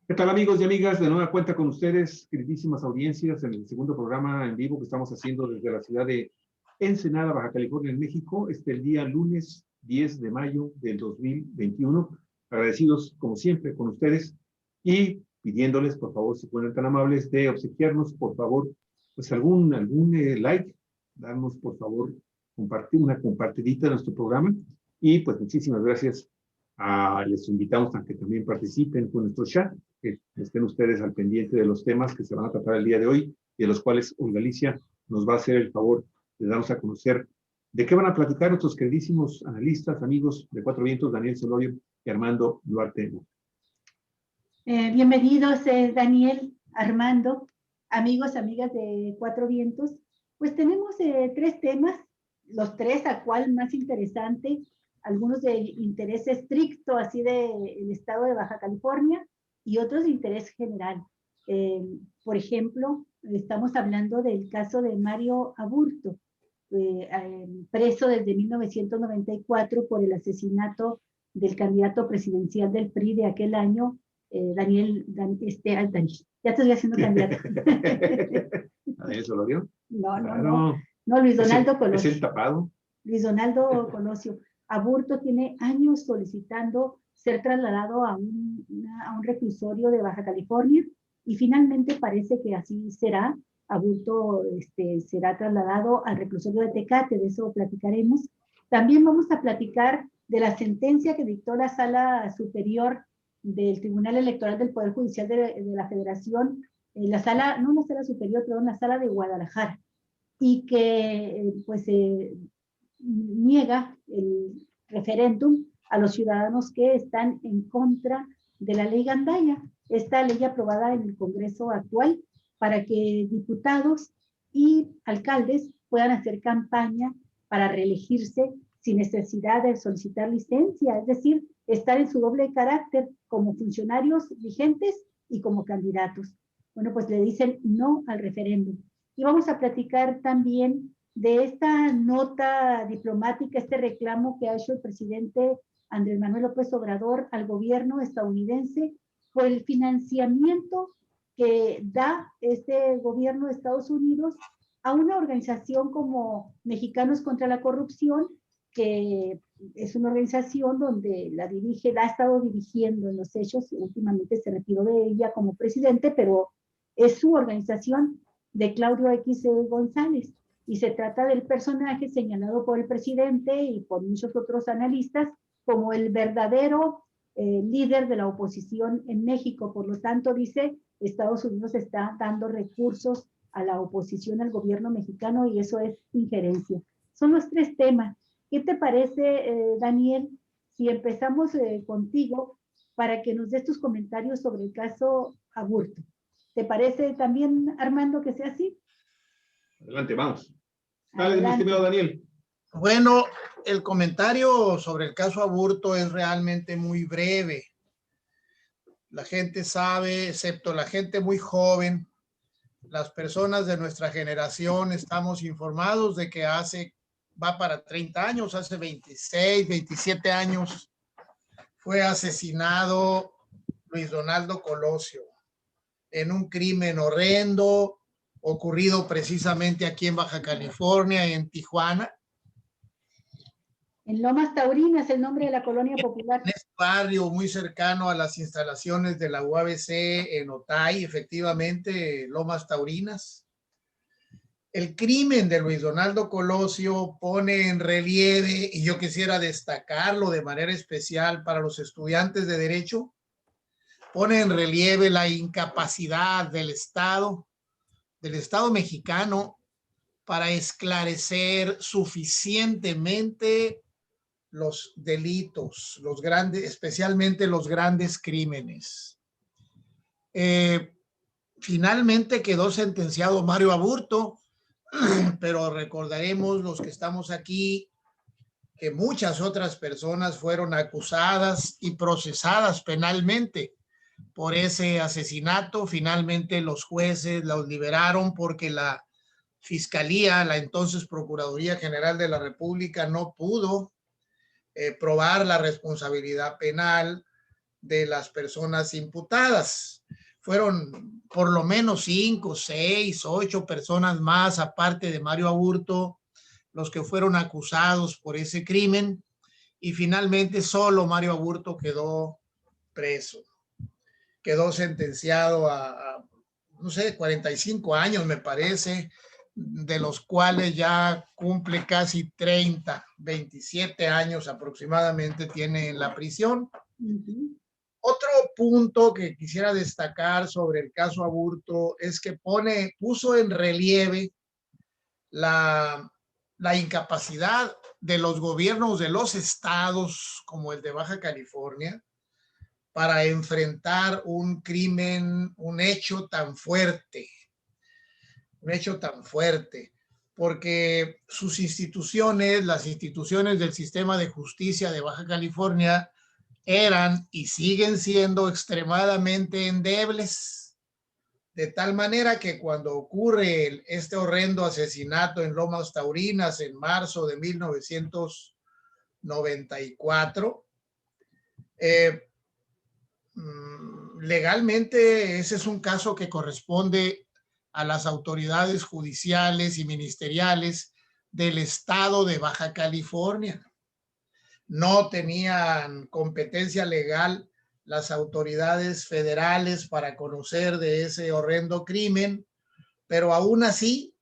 ¿Qué tal, amigos y amigas? De nueva cuenta con ustedes, queridísimas audiencias, en el segundo programa en vivo que estamos haciendo desde la ciudad de Ensenada, Baja California, en México, el día lunes 10 de mayo del 2021. Agradecidos, como siempre, con ustedes y pidiéndoles, por favor, si fueran tan amables, de obsequiarnos, por favor, pues algún like, darnos, por favor, una compartidita de nuestro programa. Y pues muchísimas gracias. Les invitamos a que también participen con nuestro chat, que estén ustedes al pendiente de los temas que se van a tratar el día de hoy y de los cuales Olga Alicia nos va a hacer el favor de darnos a conocer de qué van a platicar nuestros queridísimos analistas, amigos de Cuatro Vientos, Daniel Solorio y Armando Duarte. Bienvenidos, Daniel, Armando, amigos, amigas de Cuatro Vientos. Pues tenemos tres temas, los tres a cual más interesante, algunos de interés estricto, así del estado de Baja California, y otros de interés general. Por ejemplo, estamos hablando del caso de Mario Aburto, preso desde 1994 por el asesinato del candidato presidencial del PRI de aquel año, Daniel, ya estoy haciendo candidato. ¿Daniel Solorio? No, Luis Donaldo Colosio. ¿Es el tapado? Luis Donaldo Colosio. Aburto tiene años solicitando ser trasladado a un reclusorio de Baja California y finalmente parece que así será. Aburto será trasladado al reclusorio de Tecate, de eso platicaremos. También vamos a platicar de la sentencia que dictó la Sala Superior del Tribunal Electoral del Poder Judicial de la Federación, la Sala de Guadalajara, y que niega el referéndum a los ciudadanos que están en contra de la ley Gandaya, esta ley aprobada en el Congreso actual para que diputados y alcaldes puedan hacer campaña para reelegirse sin necesidad de solicitar licencia, es decir, estar en su doble carácter como funcionarios vigentes y como candidatos. Bueno, pues le dicen no al referéndum. Y vamos a platicar también de esta nota diplomática, este reclamo que ha hecho el presidente Andrés Manuel López Obrador al gobierno estadounidense por el financiamiento que da este gobierno de Estados Unidos a una organización como Mexicanos contra la Corrupción, que es una organización donde la ha estado dirigiendo en los hechos, últimamente se retiró de ella como presidente, pero es su organización de Claudio X. González, y se trata del personaje señalado por el presidente y por muchos otros analistas como el verdadero líder de la oposición en México. Por lo tanto, dice, Estados Unidos está dando recursos a la oposición al gobierno mexicano y eso es injerencia. Son los tres temas. ¿Qué te parece, Daniel, si empezamos contigo para que nos des tus comentarios sobre el caso Aburto? ¿Te parece también, Armando, que sea así? Adelante, vamos. Dale, mi estimado Daniel. Bueno, el comentario sobre el caso Aburto es realmente muy breve. La gente sabe, excepto la gente muy joven, las personas de nuestra generación estamos informados de que va para 30 años, hace 26, 27 años, fue asesinado Luis Donaldo Colosio en un crimen horrendo ocurrido precisamente aquí en Baja California, en Tijuana. En Lomas Taurinas, el nombre de la colonia popular. En este barrio muy cercano a las instalaciones de la UABC en Otay, efectivamente, Lomas Taurinas. El crimen de Luis Donaldo Colosio pone en relieve, y yo quisiera destacarlo de manera especial para los estudiantes de Derecho, pone en relieve la incapacidad del Estado mexicano para esclarecer suficientemente los delitos, los grandes, especialmente los grandes crímenes. Finalmente quedó sentenciado Mario Aburto, pero recordaremos los que estamos aquí que muchas otras personas fueron acusadas y procesadas penalmente por ese asesinato. Finalmente los jueces los liberaron porque la Fiscalía, la entonces Procuraduría General de la República, no pudo probar la responsabilidad penal de las personas imputadas. Fueron por lo menos 5, 6, 8 personas más, aparte de Mario Aburto, los que fueron acusados por ese crimen, y finalmente solo Mario Aburto quedó preso. Quedó sentenciado a no sé, 45 años me parece, de los cuales ya cumple casi 30, 27 años aproximadamente tiene en la prisión. Otro punto que quisiera destacar sobre el caso Aburto es que puso en relieve la incapacidad de los gobiernos de los estados, como el de Baja California, para enfrentar un crimen, un hecho tan fuerte, porque sus instituciones, las instituciones del sistema de justicia de Baja California, eran y siguen siendo extremadamente endebles, de tal manera que cuando ocurre este horrendo asesinato en Lomas Taurinas en marzo de 1994, legalmente ese es un caso que corresponde a las autoridades judiciales y ministeriales del estado de Baja California. No tenían competencia legal las autoridades federales para conocer de ese horrendo crimen, pero aún así,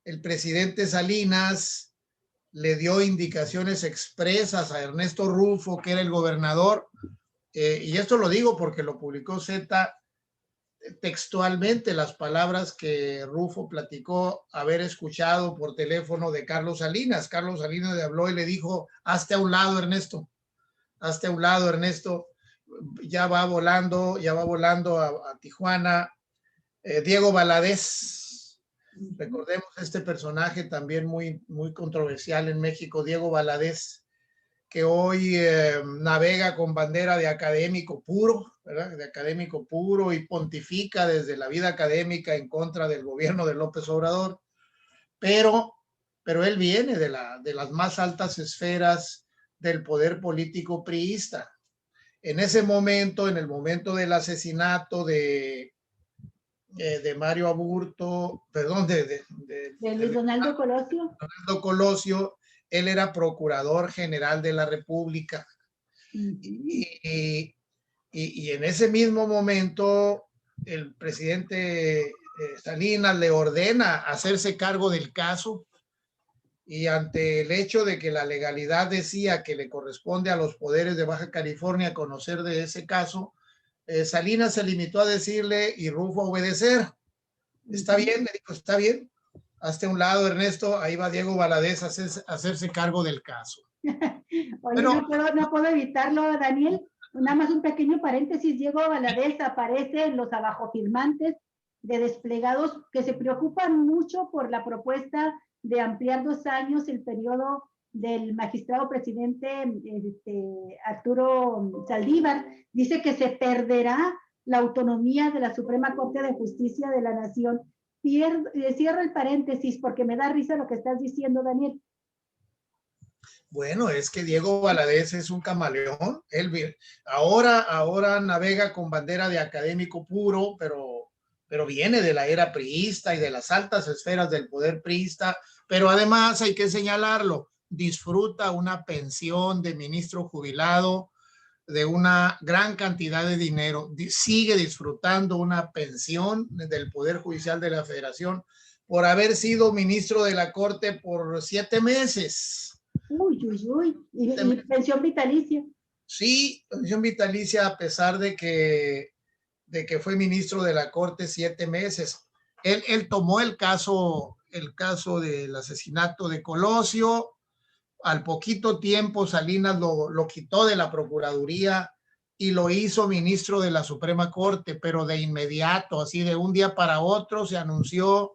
el presidente Salinas le dio indicaciones expresas a Ernesto Rufo, que era el gobernador, y esto lo digo porque lo publicó Z textualmente, las palabras que Rufo platicó haber escuchado por teléfono de Carlos Salinas. Carlos Salinas le habló y le dijo: hazte a un lado, Ernesto, hazte a un lado, Ernesto, ya va volando a Tijuana. Diego Valadez, recordemos este personaje también muy, muy controversial en México, Diego Valadez, que hoy navega con bandera de académico puro, ¿verdad? De académico puro, y pontifica desde la vida académica en contra del gobierno de López Obrador, pero él viene de las más altas esferas del poder político priista. En ese momento, en el momento del asesinato de Mario Aburto, perdón, de Luis Donaldo Colosio. Donaldo Colosio, él era procurador general de la República. Y en ese mismo momento el presidente Salinas le ordena hacerse cargo del caso, y ante el hecho de que la legalidad decía que le corresponde a los poderes de Baja California conocer de ese caso, Salinas se limitó a decirle y Rufo a obedecer. Está bien, le dijo, está bien, hazte a un lado, Ernesto, ahí va Diego Valadez a hacerse cargo del caso. Oye, pero no puedo evitarlo, Daniel. Nada más un pequeño paréntesis. Diego Valadez aparece en los abajofirmantes de desplegados que se preocupan mucho por la propuesta de ampliar 2 años el periodo del magistrado presidente Arturo Saldívar. Dice que se perderá la autonomía de la Suprema Corte de Justicia de la Nación. Cierro el paréntesis porque me da risa lo que estás diciendo, Daniel. Bueno, es que Diego Valadez es un camaleón. Él ahora navega con bandera de académico puro, pero viene de la era priista y de las altas esferas del poder priista. Pero además hay que señalarlo, disfruta una pensión de ministro jubilado de una gran cantidad de dinero. Sigue disfrutando una pensión del Poder Judicial de la Federación por haber sido ministro de la Corte por 7 meses. ¿Y pensión vitalicia? Sí, pensión vitalicia, a pesar de que fue ministro de la Corte 7 meses. Él tomó el caso del asesinato de Colosio. Al poquito tiempo Salinas lo quitó de la Procuraduría y lo hizo ministro de la Suprema Corte, pero de inmediato, así de un día para otro, se anunció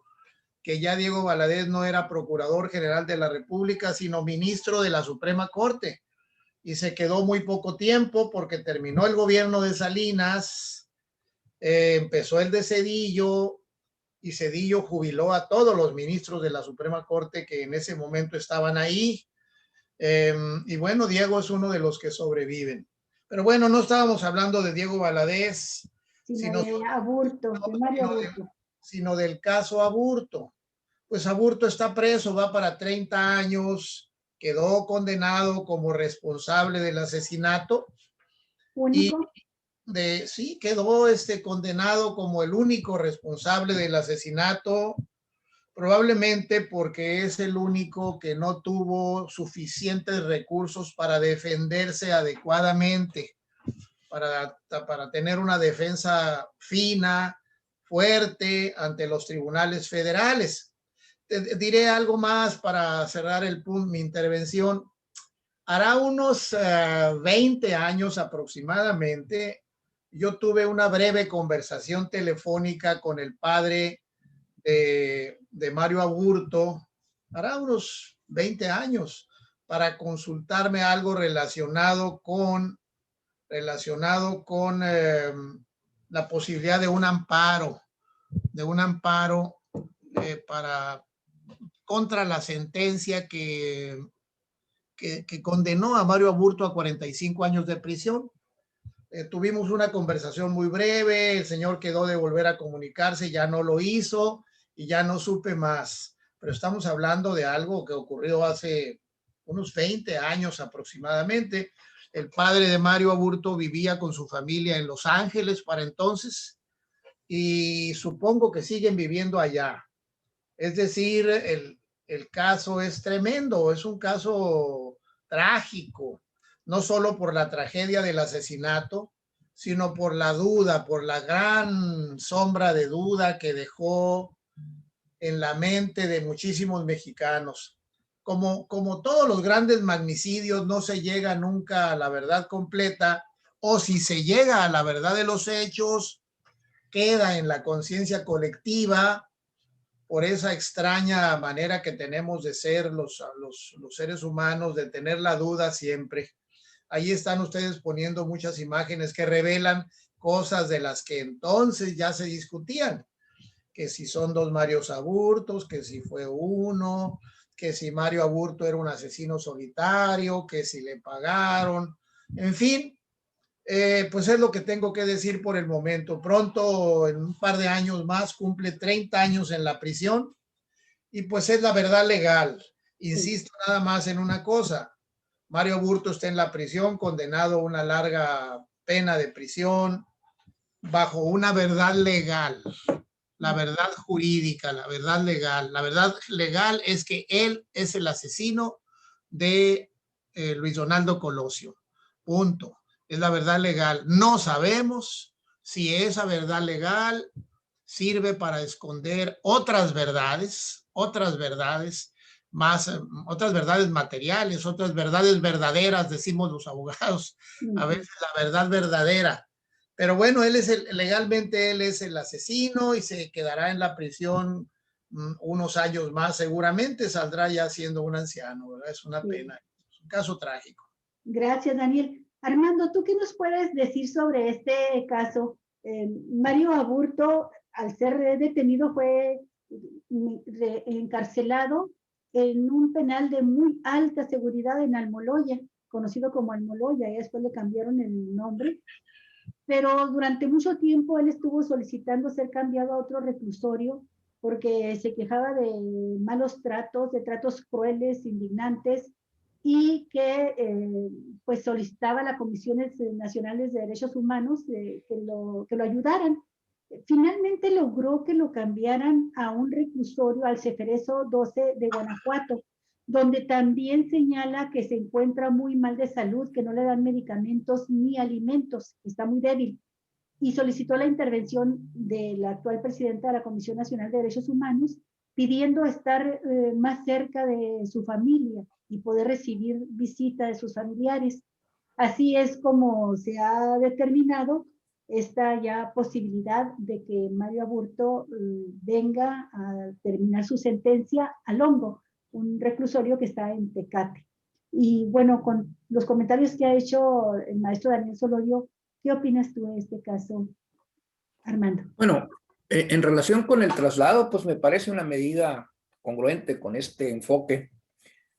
que ya Diego Valadez no era Procurador General de la República, sino ministro de la Suprema Corte. Y se quedó muy poco tiempo porque terminó el gobierno de Salinas, empezó el de Zedillo, y Zedillo jubiló a todos los ministros de la Suprema Corte que en ese momento estaban ahí. Y bueno, Diego es uno de los que sobreviven. Pero bueno, no estábamos hablando de Diego Valadez, sino de Aburto, de Mario Aburto. Sino del caso Aburto. Pues Aburto está preso, va para 30 años, quedó condenado como responsable del asesinato. ¿Único? Sí, quedó condenado como el único responsable del asesinato, probablemente porque es el único que no tuvo suficientes recursos para defenderse adecuadamente, para tener una defensa fina, fuerte ante los tribunales federales. Te diré algo más para cerrar mi intervención. Hará unos 20 años aproximadamente, yo tuve una breve conversación telefónica con el padre de Mario Aburto, hará unos 20 años, para consultarme algo relacionado con la posibilidad de un amparo contra la sentencia que condenó a Mario Aburto a 45 años de prisión. Tuvimos una conversación muy breve, el señor quedó de volver a comunicarse, ya no lo hizo y ya no supe más. Pero estamos hablando de algo que ocurrió hace unos 20 años aproximadamente. El padre de Mario Aburto vivía con su familia en Los Ángeles para entonces y supongo que siguen viviendo allá. Es decir, el caso es tremendo, es un caso trágico, no solo por la tragedia del asesinato, sino por la duda, por la gran sombra de duda que dejó en la mente de muchísimos mexicanos. Como todos los grandes magnicidios, no se llega nunca a la verdad completa, o si se llega a la verdad de los hechos, queda en la conciencia colectiva por esa extraña manera que tenemos de ser los seres humanos, de tener la duda siempre. Ahí están ustedes poniendo muchas imágenes que revelan cosas de las que entonces ya se discutían, que si son dos Mario Aburtos, que si fue uno, que si Mario Aburto era un asesino solitario, que si le pagaron, en fin. Pues es lo que tengo que decir por el momento. Pronto, en un par de años más, cumple 30 años en la prisión y pues es la verdad legal. Insisto nada más en una cosa. Mario Aburto está en la prisión, condenado a una larga pena de prisión bajo una verdad legal, la verdad jurídica, la verdad legal. La verdad legal es que él es el asesino de Luis Donaldo Colosio. Punto. Es la verdad legal. No sabemos si esa verdad legal sirve para esconder otras verdades materiales, otras verdades verdaderas, decimos los abogados, a veces la verdad verdadera. Pero bueno, legalmente él es el asesino y se quedará en la prisión unos años más, seguramente saldrá ya siendo un anciano, ¿verdad? Es una pena, es un caso trágico. Gracias, Daniel. Armando, ¿tú qué nos puedes decir sobre este caso? Mario Aburto, al ser detenido, fue encarcelado en un penal de muy alta seguridad en Almoloya, conocido como Almoloya, y después le cambiaron el nombre. Pero durante mucho tiempo él estuvo solicitando ser cambiado a otro reclusorio porque se quejaba de malos tratos, de tratos crueles, indignantes, y que pues solicitaba a las Comisiones Nacionales de Derechos Humanos que lo ayudaran. Finalmente logró que lo cambiaran a un reclusorio, al Ceferezo 12 de Guanajuato, donde también señala que se encuentra muy mal de salud, que no le dan medicamentos ni alimentos, está muy débil, y solicitó la intervención de la actual presidenta de la Comisión Nacional de Derechos Humanos, pidiendo estar más cerca de su familia y poder recibir visita de sus familiares. Así es como se ha determinado esta ya posibilidad de que Mario Aburto venga a terminar su sentencia a Longo, un reclusorio que está en Tecate. Y bueno, con los comentarios que ha hecho el maestro Daniel Solorio, ¿qué opinas tú de este caso, Armando? Bueno, en relación con el traslado, pues me parece una medida congruente con este enfoque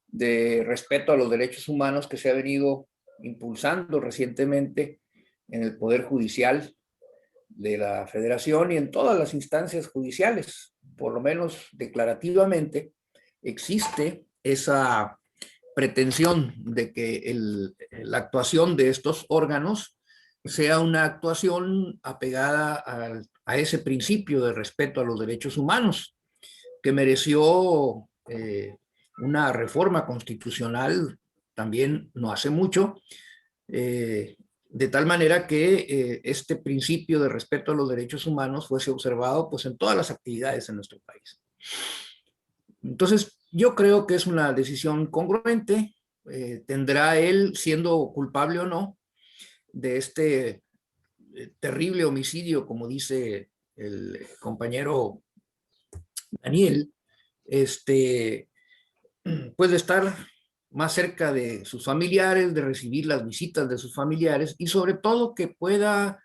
de respeto a los derechos humanos que se ha venido impulsando recientemente en el Poder Judicial de la Federación y en todas las instancias judiciales, por lo menos declarativamente, existe esa pretensión de que la actuación de estos órganos sea una actuación apegada a ese principio de respeto a los derechos humanos, que mereció una reforma constitucional también no hace mucho, de tal manera que este principio de respeto a los derechos humanos fuese observado pues, en todas las actividades en nuestro país. Entonces, yo creo que es una decisión congruente. Tendrá él, siendo culpable o no, de este terrible homicidio, como dice el compañero Daniel, puede estar más cerca de sus familiares, de recibir las visitas de sus familiares y sobre todo que pueda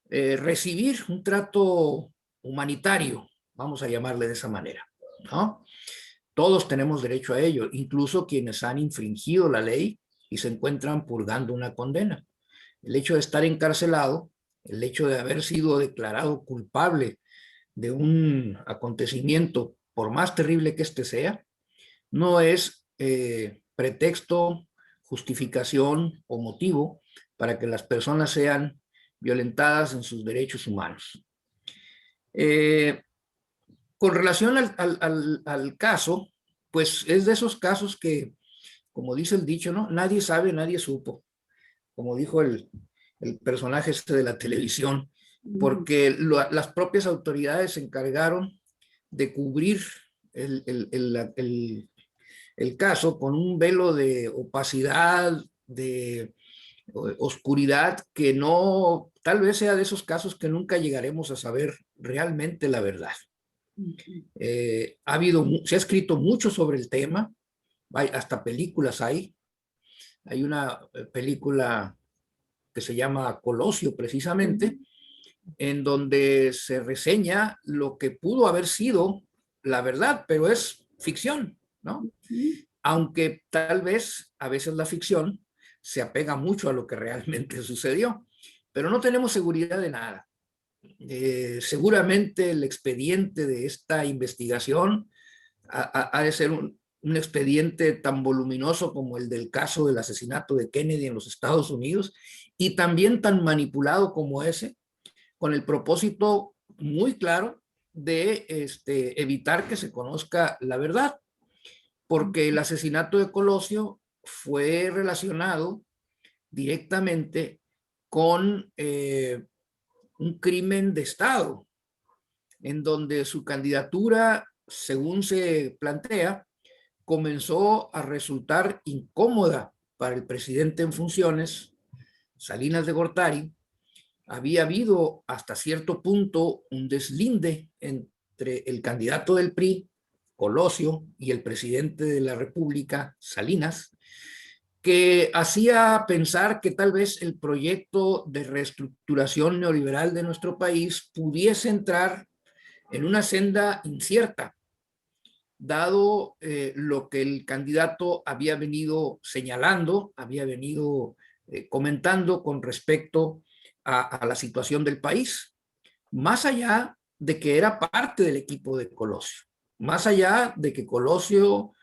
recibir un trato humanitario, vamos a llamarle de esa manera, ¿no? Todos tenemos derecho a ello, incluso quienes han infringido la ley y se encuentran purgando una condena. El hecho de estar encarcelado, el hecho de haber sido declarado culpable de un acontecimiento, por más terrible que este sea, no es pretexto, justificación o motivo para que las personas sean violentadas en sus derechos humanos. Con relación al caso, pues es de esos casos que, como dice el dicho, ¿no? Nadie sabe, nadie supo, como dijo el personaje de la televisión, porque las propias autoridades se encargaron de cubrir el caso con un velo de opacidad, de oscuridad, que no, tal vez sea de esos casos que nunca llegaremos a saber realmente la verdad. Se ha escrito mucho sobre el tema, hasta películas hay una película que se llama Colosio precisamente, en donde se reseña lo que pudo haber sido la verdad, pero es ficción, ¿no? Aunque tal vez a veces la ficción se apega mucho a lo que realmente sucedió, pero no tenemos seguridad de nada. Seguramente el expediente de esta investigación ha de ser un expediente tan voluminoso como el del caso del asesinato de Kennedy en los Estados Unidos y también tan manipulado como ese, con el propósito muy claro de evitar que se conozca la verdad, porque el asesinato de Colosio fue relacionado directamente con un crimen de Estado, en donde su candidatura, según se plantea, comenzó a resultar incómoda para el presidente en funciones, Salinas de Gortari. Había habido hasta cierto punto un deslinde entre el candidato del PRI, Colosio, y el presidente de la República, Salinas, que hacía pensar que tal vez el proyecto de reestructuración neoliberal de nuestro país pudiese entrar en una senda incierta, dado lo que el candidato había venido señalando, había venido comentando con respecto a la situación del país, más allá de que era parte del equipo de Colosio, más allá de que Colosio,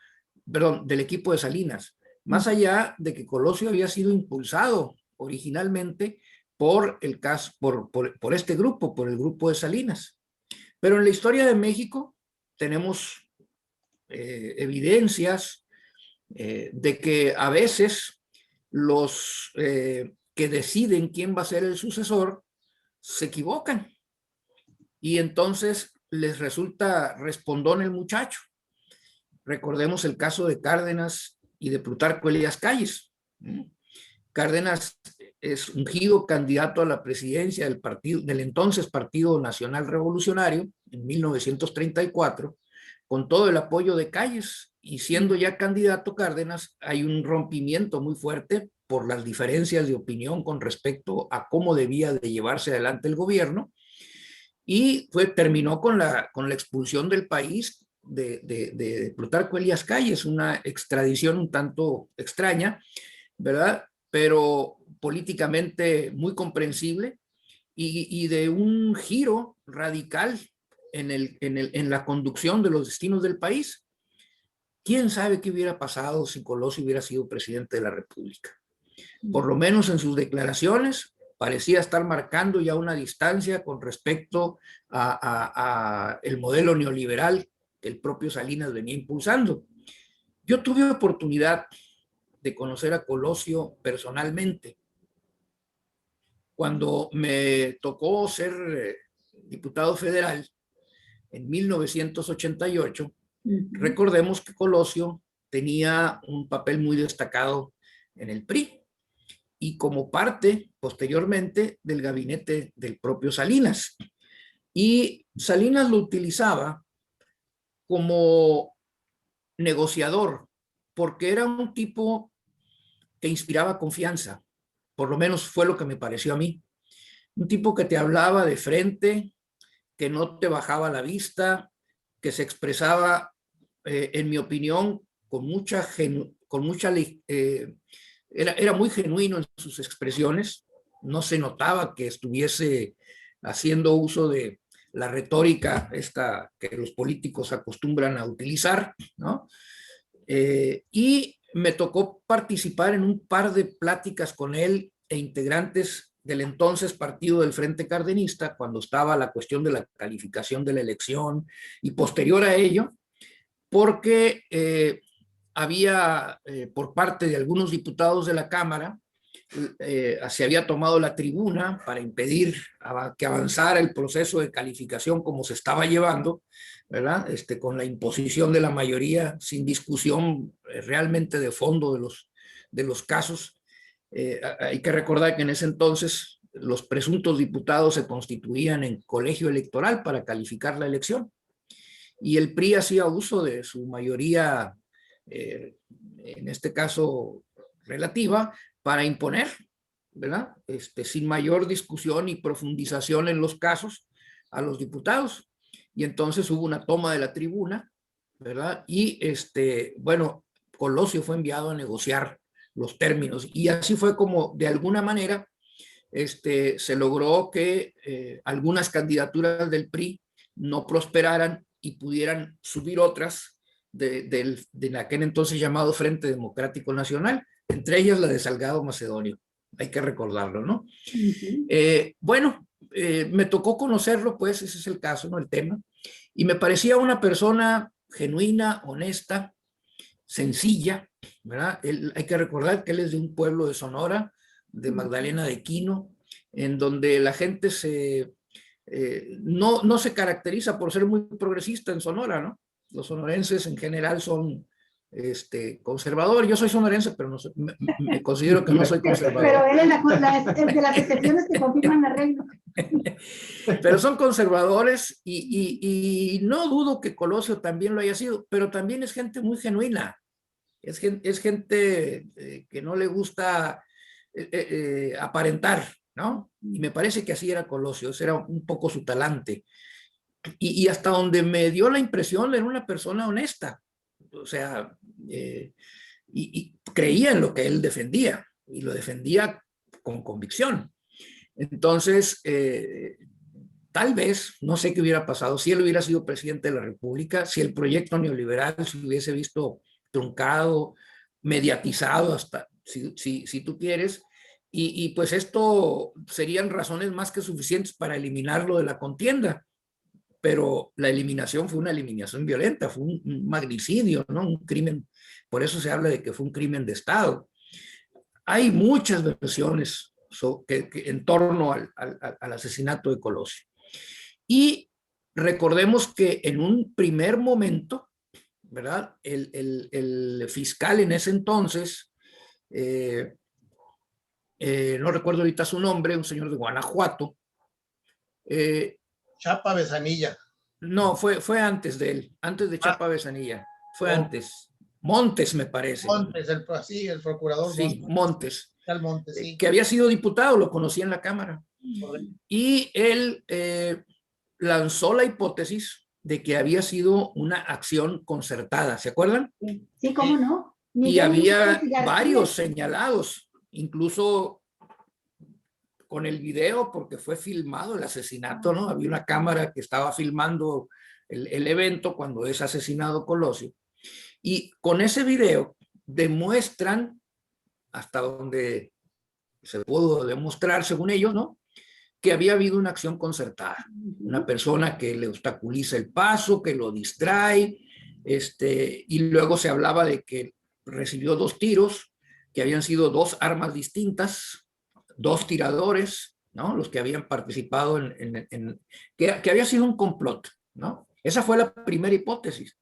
perdón, del equipo de Salinas, más allá de que Colosio había sido impulsado originalmente por el caso, por este grupo, por el grupo de Salinas. Pero en la historia de México tenemos evidencias de que a veces los que deciden quién va a ser el sucesor se equivocan y entonces les resulta respondón el muchacho. Recordemos el caso de Cárdenas y de Plutarco Elías Calles. Cárdenas es ungido candidato a la presidencia del entonces Partido Nacional Revolucionario en 1934, con todo el apoyo de Calles, y siendo ya candidato Cárdenas, hay un rompimiento muy fuerte por las diferencias de opinión con respecto a cómo debía de llevarse adelante el gobierno, y terminó con la expulsión del país de Plutarco Elías Calles, una extradición un tanto extraña, ¿verdad? pero políticamente muy comprensible y de un giro radical en la conducción de los destinos del país. ¿Quién sabe qué hubiera pasado si Colosio hubiera sido presidente de la República? Por lo menos en sus declaraciones parecía estar marcando ya una distancia con respecto a el modelo neoliberal que el propio Salinas venía impulsando. Yo tuve oportunidad de conocer a Colosio personalmente cuando me tocó ser diputado federal en 1988. Recordemos que Colosio tenía un papel muy destacado en el PRI y como parte posteriormente del gabinete del propio Salinas. Y Salinas lo utilizaba como negociador porque era un tipo que inspiraba confianza, por lo menos fue lo que me pareció a mí. Un tipo que te hablaba de frente, que no te bajaba la vista, que se expresaba, en mi opinión, era muy genuino en sus expresiones, no se notaba que estuviese haciendo uso de la retórica esta que los políticos acostumbran a utilizar, ¿no? Y me tocó participar en un par de pláticas con él e integrantes del entonces partido del Frente Cardenista, cuando estaba la cuestión de la calificación de la elección y posterior a ello, porque había por parte de algunos diputados de la Cámara, se había tomado la tribuna para impedir que avanzara el proceso de calificación como se estaba llevando, ¿verdad? Con la imposición de la mayoría sin discusión realmente de fondo de los casos. Hay que recordar que en ese entonces los presuntos diputados se constituían en colegio electoral para calificar la elección y el PRI hacía uso de su mayoría, en este caso relativa, para imponer, ¿verdad? Sin mayor discusión y profundización en los casos a los diputados. Y entonces hubo una toma de la tribuna, ¿verdad? Y bueno, Colosio fue enviado a negociar los términos y así fue como de alguna manera se logró que algunas candidaturas del PRI no prosperaran y pudieran subir otras de aquel entonces llamado Frente Democrático Nacional, entre ellas la de Salgado Macedonio, hay que recordarlo, ¿no? Bueno, me tocó conocerlo, pues ese es el caso, ¿no? El tema, y me parecía una persona genuina, honesta, sencilla, ¿verdad? Hay que recordar que él es de un pueblo de Sonora, de Magdalena de Quino, en donde la gente no se caracteriza por ser muy progresista en Sonora, ¿no? Los sonorenses en general son conservadores. Yo soy sonorense, pero no me considero que no soy conservador. Pero él es de las excepciones que confirman la regla. Pero son conservadores y no dudo que Colosio también lo haya sido, pero también es gente muy genuina. Es gente que no le gusta aparentar, ¿no? Y me parece que así era Colosio, ese era un poco su talante. Y hasta donde me dio la impresión era una persona honesta, o sea, y creía en lo que él defendía, y lo defendía con convicción. Entonces, tal vez, no sé qué hubiera pasado, si él hubiera sido presidente de la República, si el proyecto neoliberal se hubiese visto truncado, mediatizado hasta, si tú quieres, y pues esto serían razones más que suficientes para eliminarlo de la contienda, pero la eliminación fue una eliminación violenta, fue un magnicidio, ¿no? Un crimen, por eso se habla de que fue un crimen de Estado. Hay muchas versiones en torno al asesinato de Colosio. Y recordemos que en un primer momento, ¿verdad? El fiscal en ese entonces, no recuerdo ahorita su nombre, un señor de Guanajuato. Chapa Besanilla. No, fue antes de él, antes de Chapa Besanilla, fue antes. Montes, me parece. Montes, el procurador. Sí, Montes. Montes, sí. Que había sido diputado, lo conocía en la Cámara. Y él lanzó la hipótesis de que había sido una acción concertada, ¿se acuerdan? Sí, ¿cómo no? Y había varios señalados incluso con el video, porque fue filmado el asesinato, ¿no? Había una cámara que estaba filmando el evento cuando es asesinado Colosio. Y con ese video demuestran, hasta donde se pudo demostrar según ellos, ¿no?, que había habido una acción concertada. Una persona que le obstaculiza el paso, que lo distrae, y luego se hablaba de que recibió 2 tiros, que habían sido 2 armas distintas, 2 tiradores, ¿no?, los que habían participado que había sido un complot, ¿no? Esa fue la primera hipótesis,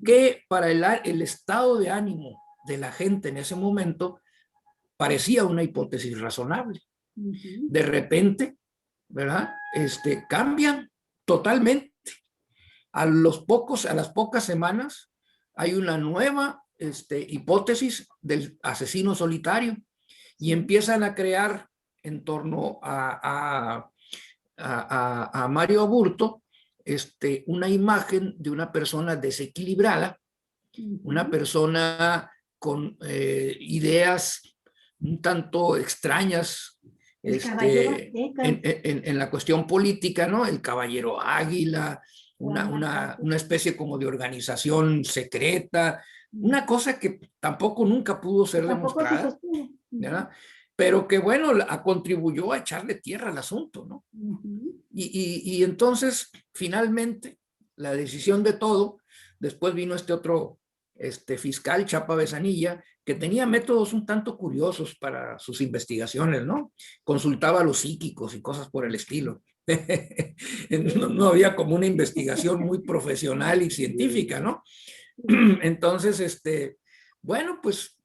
que para el estado de ánimo de la gente en ese momento parecía una hipótesis razonable. De repente, ¿verdad? Cambian totalmente. A las pocas semanas hay una nueva hipótesis del asesino solitario y empiezan a crear en torno a Mario Aburto una imagen de una persona desequilibrada, una persona con ideas un tanto extrañas en la cuestión política, ¿no? El caballero águila, una especie como de organización secreta, una cosa que tampoco nunca pudo ser demostrada, ¿verdad? Pero que, bueno, contribuyó a echarle tierra al asunto, ¿no? Y entonces, finalmente, la decisión de todo, después vino otro fiscal, Chapa Besanilla, que tenía métodos un tanto curiosos para sus investigaciones, ¿no? Consultaba a los psíquicos y cosas por el estilo. No había como una investigación muy profesional y científica, ¿no? Entonces, bueno, pues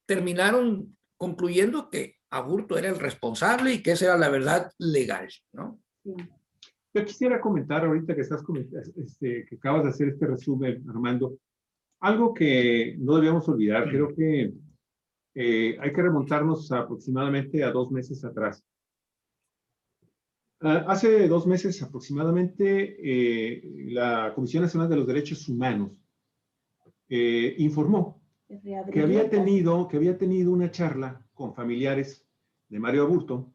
terminaron concluyendo que Aburto era el responsable y que esa era la verdad legal, ¿no? Yo quisiera comentar ahorita que que acabas de hacer este resumen, Armando, algo que no debíamos olvidar. Creo que hay que remontarnos aproximadamente a 2 meses atrás. Hace 2 meses aproximadamente, la Comisión Nacional de los Derechos Humanos informó que había tenido una charla con familiares de Mario Aburto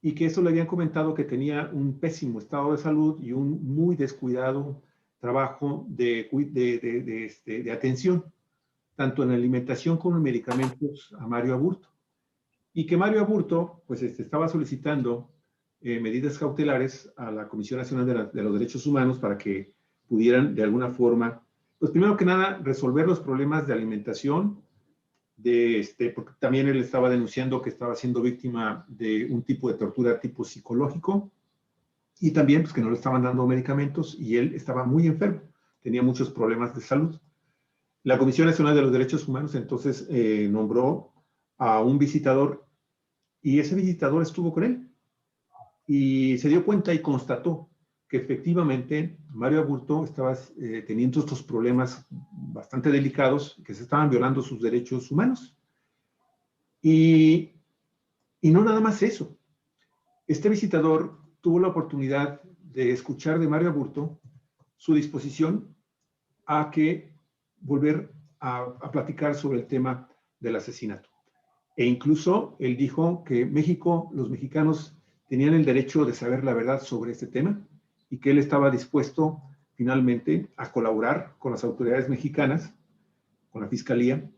y que eso le habían comentado que tenía un pésimo estado de salud y un muy descuidado trabajo de atención, tanto en alimentación como en medicamentos, a Mario Aburto. Y que Mario Aburto pues, estaba solicitando medidas cautelares a la Comisión Nacional de los Derechos Humanos para que pudieran de alguna forma, pues primero que nada, resolver los problemas de alimentación, porque también él estaba denunciando que estaba siendo víctima de un tipo de tortura tipo psicológico, y también pues, que no le estaban dando medicamentos y él estaba muy enfermo, tenía muchos problemas de salud. La Comisión Nacional de los Derechos Humanos entonces nombró a un visitador y ese visitador estuvo con él y se dio cuenta y constató que efectivamente Mario Aburto estaba teniendo estos problemas bastante delicados, que se estaban violando sus derechos humanos. Y no nada más eso. Este visitador tuvo la oportunidad de escuchar de Mario Aburto su disposición a volver a platicar sobre el tema del asesinato. E incluso él dijo que los mexicanos tenían el derecho de saber la verdad sobre este tema y que él estaba dispuesto finalmente a colaborar con las autoridades mexicanas, con la Fiscalía,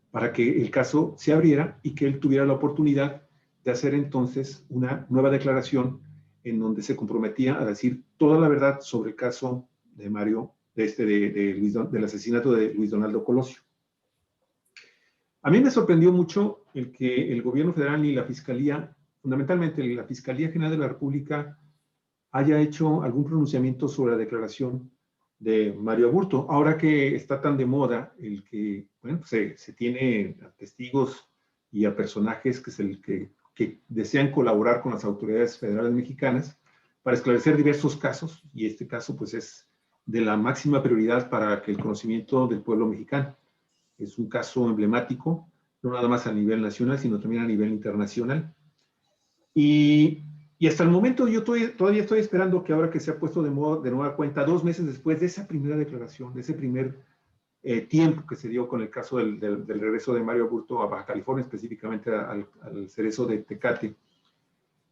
para que el caso se abriera y que él tuviera la oportunidad de hacer entonces una nueva declaración en donde se comprometía a decir toda la verdad sobre el caso de Mario, del asesinato de Luis Donaldo Colosio. A mí me sorprendió mucho el que el gobierno federal y la Fiscalía, fundamentalmente la Fiscalía General de la República, haya hecho algún pronunciamiento sobre la declaración de Mario Aburto. Ahora que está tan de moda el que, bueno, se tiene a testigos y a personajes que desean colaborar con las autoridades federales mexicanas para esclarecer diversos casos, y este caso pues es de la máxima prioridad para que el conocimiento del pueblo mexicano. Es un caso emblemático, no nada más a nivel nacional, sino también a nivel internacional. Y hasta el momento yo todavía estoy esperando que ahora que se ha puesto de nueva cuenta, 2 meses después de esa primera declaración, de ese primer tiempo que se dio con el caso del regreso de Mario Aburto a Baja California, específicamente al cerezo de Tecate,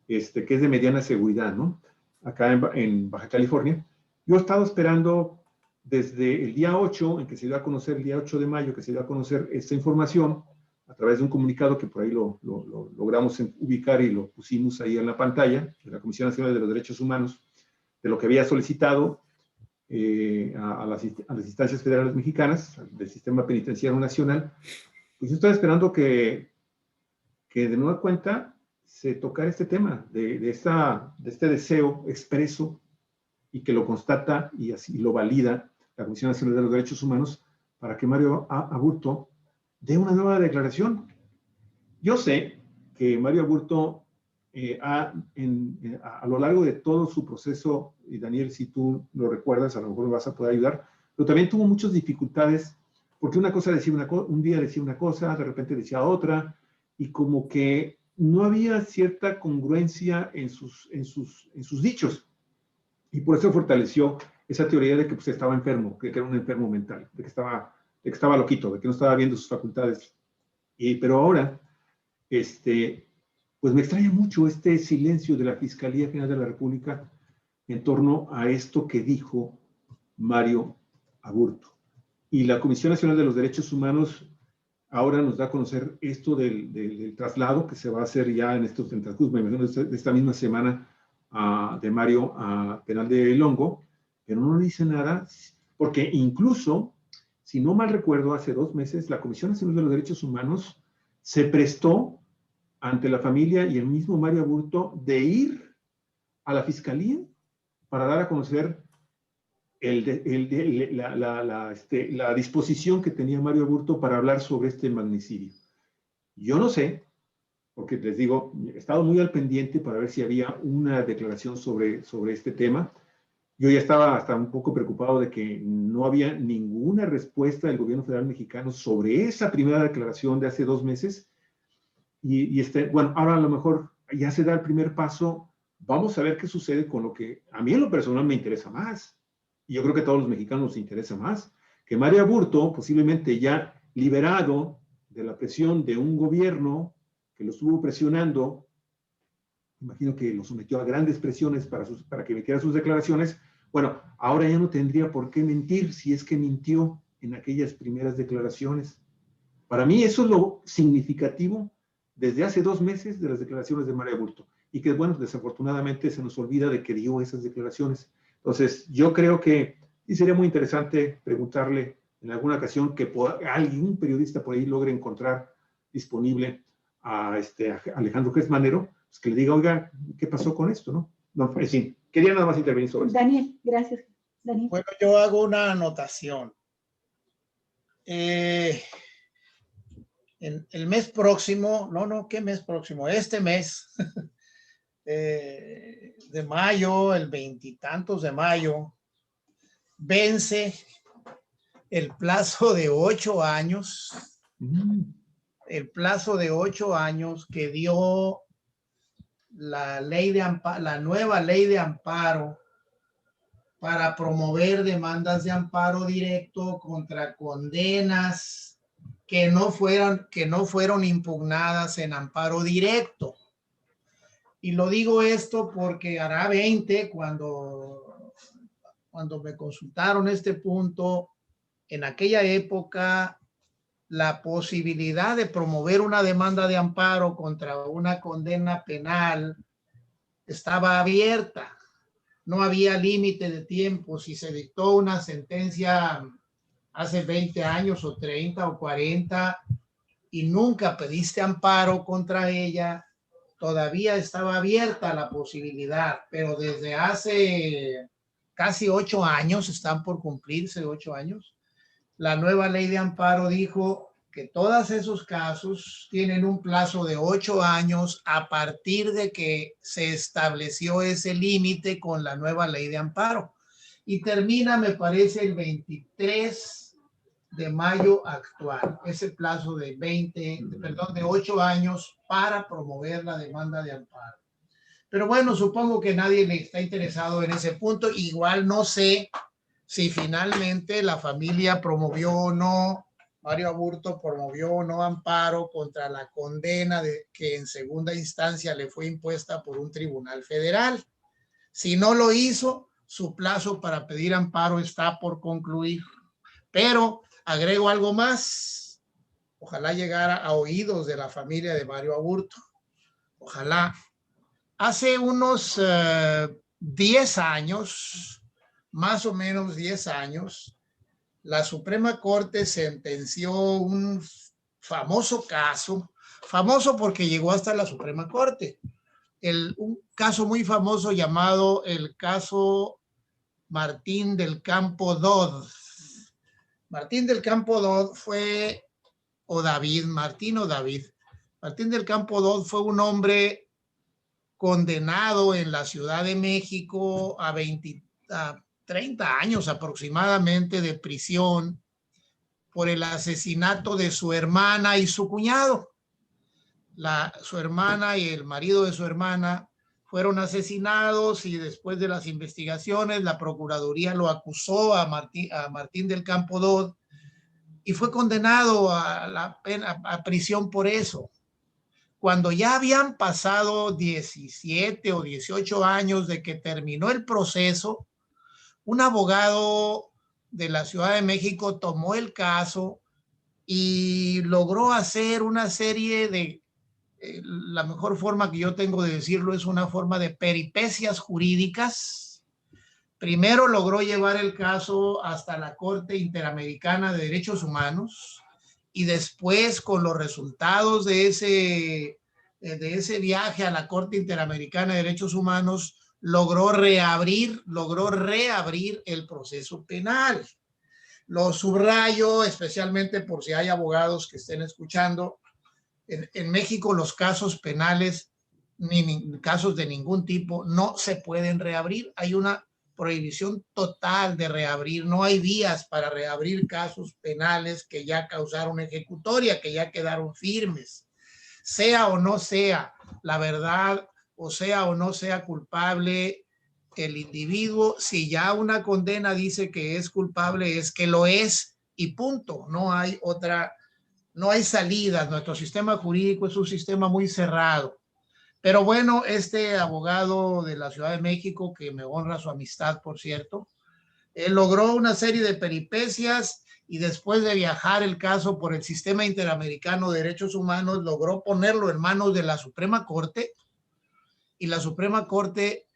que es de mediana seguridad, ¿no? Acá en Baja California. Yo he estado esperando desde el día 8, en que se dio a conocer, el día 8 de mayo, que se dio a conocer esta información, a través de un comunicado que por ahí lo logramos ubicar y lo pusimos ahí en la pantalla, de la Comisión Nacional de los Derechos Humanos, de lo que había solicitado a las instancias federales mexicanas, del Sistema Penitenciario Nacional. Pues yo estoy esperando que de nueva cuenta se tocara este tema, de este deseo expreso y que lo constata y así lo valida la Comisión Nacional de los Derechos Humanos para que Mario Aburto dé una nueva declaración. Yo sé que Mario Aburto a lo largo de todo su proceso, y Daniel, si tú lo recuerdas, a lo mejor me vas a poder ayudar, pero también tuvo muchas dificultades, porque una cosa decía un día decía una cosa, de repente decía otra, y como que no había cierta congruencia en sus dichos. Y por eso fortaleció esa teoría de que pues, estaba enfermo, que era un enfermo mental, de que estaba loquito, de que no estaba viendo sus facultades. Pero ahora, pues me extraña mucho este silencio de la Fiscalía General de la República en torno a esto que dijo Mario Aburto. Y la Comisión Nacional de los Derechos Humanos ahora nos da a conocer esto del traslado que se va a hacer ya en estos transcurso, me imagino, de esta misma semana de Mario a Penal de El Hongo, pero no dice nada, porque incluso, si no mal recuerdo, hace 2 meses, la Comisión Nacional de los Derechos Humanos se prestó ante la familia y el mismo Mario Aburto de ir a la Fiscalía para dar a conocer la disposición que tenía Mario Aburto para hablar sobre este magnicidio. Yo no sé, porque les digo, he estado muy al pendiente para ver si había una declaración sobre este tema. Yo ya estaba hasta un poco preocupado de que no había ninguna respuesta del gobierno federal mexicano sobre esa primera declaración de hace 2 meses. Bueno, ahora a lo mejor ya se da el primer paso. Vamos a ver qué sucede con lo que a mí en lo personal me interesa más. Y yo creo que a todos los mexicanos nos interesa más. Que Mario Aburto, posiblemente ya liberado de la presión de un gobierno que lo estuvo presionando, imagino que lo sometió a grandes presiones para que emitiera sus declaraciones. Bueno, ahora ya no tendría por qué mentir si es que mintió en aquellas primeras declaraciones. Para mí eso es lo significativo desde hace 2 meses de las declaraciones de Mario Aburto. Y que, bueno, desafortunadamente se nos olvida de que dio esas declaraciones. Entonces, yo creo que sí sería muy interesante preguntarle en alguna ocasión que algún periodista por ahí logre encontrar disponible a Alejandro Gertz Manero, pues que le diga, oiga, ¿qué pasó con esto? No, en fin, quería nada más intervenir sobre eso. Daniel, gracias. Daniel. Bueno, yo hago una anotación. En el mes próximo, ¿qué mes próximo? Este mes de mayo, el 20 y tantos de mayo, vence el plazo de 8 años, el plazo de 8 años que dio la nueva ley de amparo para promover demandas de amparo directo contra condenas que no fueron impugnadas en amparo directo. Y lo digo esto porque hará 20 cuando me consultaron este punto, en aquella época la posibilidad de promover una demanda de amparo contra una condena penal estaba abierta. No había límite de tiempo. Si se dictó una sentencia hace 20 años o 30 o 40 y nunca pediste amparo contra ella, todavía estaba abierta la posibilidad, pero desde hace casi 8 años, están por cumplirse 8 años, la nueva ley de amparo dijo que todos esos casos tienen un plazo de 8 años a partir de que se estableció ese límite con la nueva ley de amparo. Y termina, me parece, el 23 de mayo actual, ese plazo de 8 años para promover la demanda de amparo. Pero bueno, supongo que nadie le está interesado en ese punto. Igual no sé si finalmente la familia promovió o no, Mario Aburto promovió o no amparo contra la condena que en segunda instancia le fue impuesta por un tribunal federal. Si no lo hizo, su plazo para pedir amparo está por concluir. Pero agrego algo más. Ojalá llegara a oídos de la familia de Mario Aburto. Ojalá. Hace unos 10 años, más o menos 10 años, la Suprema Corte sentenció un famoso caso, famoso porque llegó hasta la Suprema Corte, un caso muy famoso llamado el caso Martín del Campo Dodd. Martín del Campo Dodd fue, o David, Martín o David. Martín del Campo Dodd fue un hombre condenado en la Ciudad de México a 30 años aproximadamente de prisión por el asesinato de su hermana y su cuñado. Su hermana y el marido de su hermana fueron asesinados y después de las investigaciones la Procuraduría lo acusó a Martín del Campo Dodd y fue condenado a prisión por eso. Cuando ya habían pasado 17 o 18 años de que terminó el proceso, un abogado de la Ciudad de México tomó el caso y logró hacer una serie de, la mejor forma que yo tengo de decirlo es una forma de peripecias jurídicas. Primero logró llevar el caso hasta la Corte Interamericana de Derechos Humanos y después con los resultados de ese viaje a la Corte Interamericana de Derechos Humanos logró reabrir el proceso penal. Lo subrayo especialmente por si hay abogados que estén escuchando. En México los casos penales, ni casos de ningún tipo, no se pueden reabrir. Hay una prohibición total de reabrir. No hay vías para reabrir casos penales que ya causaron ejecutoria, que ya quedaron firmes. Sea o no sea la verdad, o sea o no sea culpable el individuo, si ya una condena dice que es culpable, es que lo es y punto. No hay otra, no hay salidas. Nuestro sistema jurídico es un sistema muy cerrado. Pero bueno, este abogado de la Ciudad de México, que me honra su amistad, por cierto, logró una serie de peripecias y después de viajar el caso por el Sistema Interamericano de Derechos Humanos, logró ponerlo en manos de la Suprema Corte y la Suprema Corte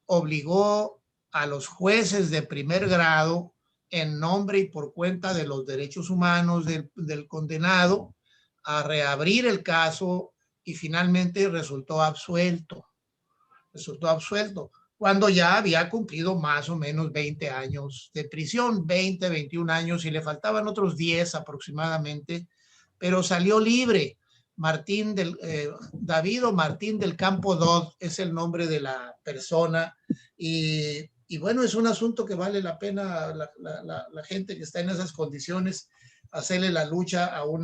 obligó a los jueces de primer grado en nombre y por cuenta de los derechos humanos del condenado a reabrir el caso y finalmente resultó absuelto. Cuando ya había cumplido más o menos 20 años de prisión, 20, 21 años y le faltaban otros 10 aproximadamente, pero salió libre. David o Martín del Campo Dodd es el nombre de la persona y bueno, es un asunto que vale la pena la gente que está en esas condiciones hacerle la lucha a un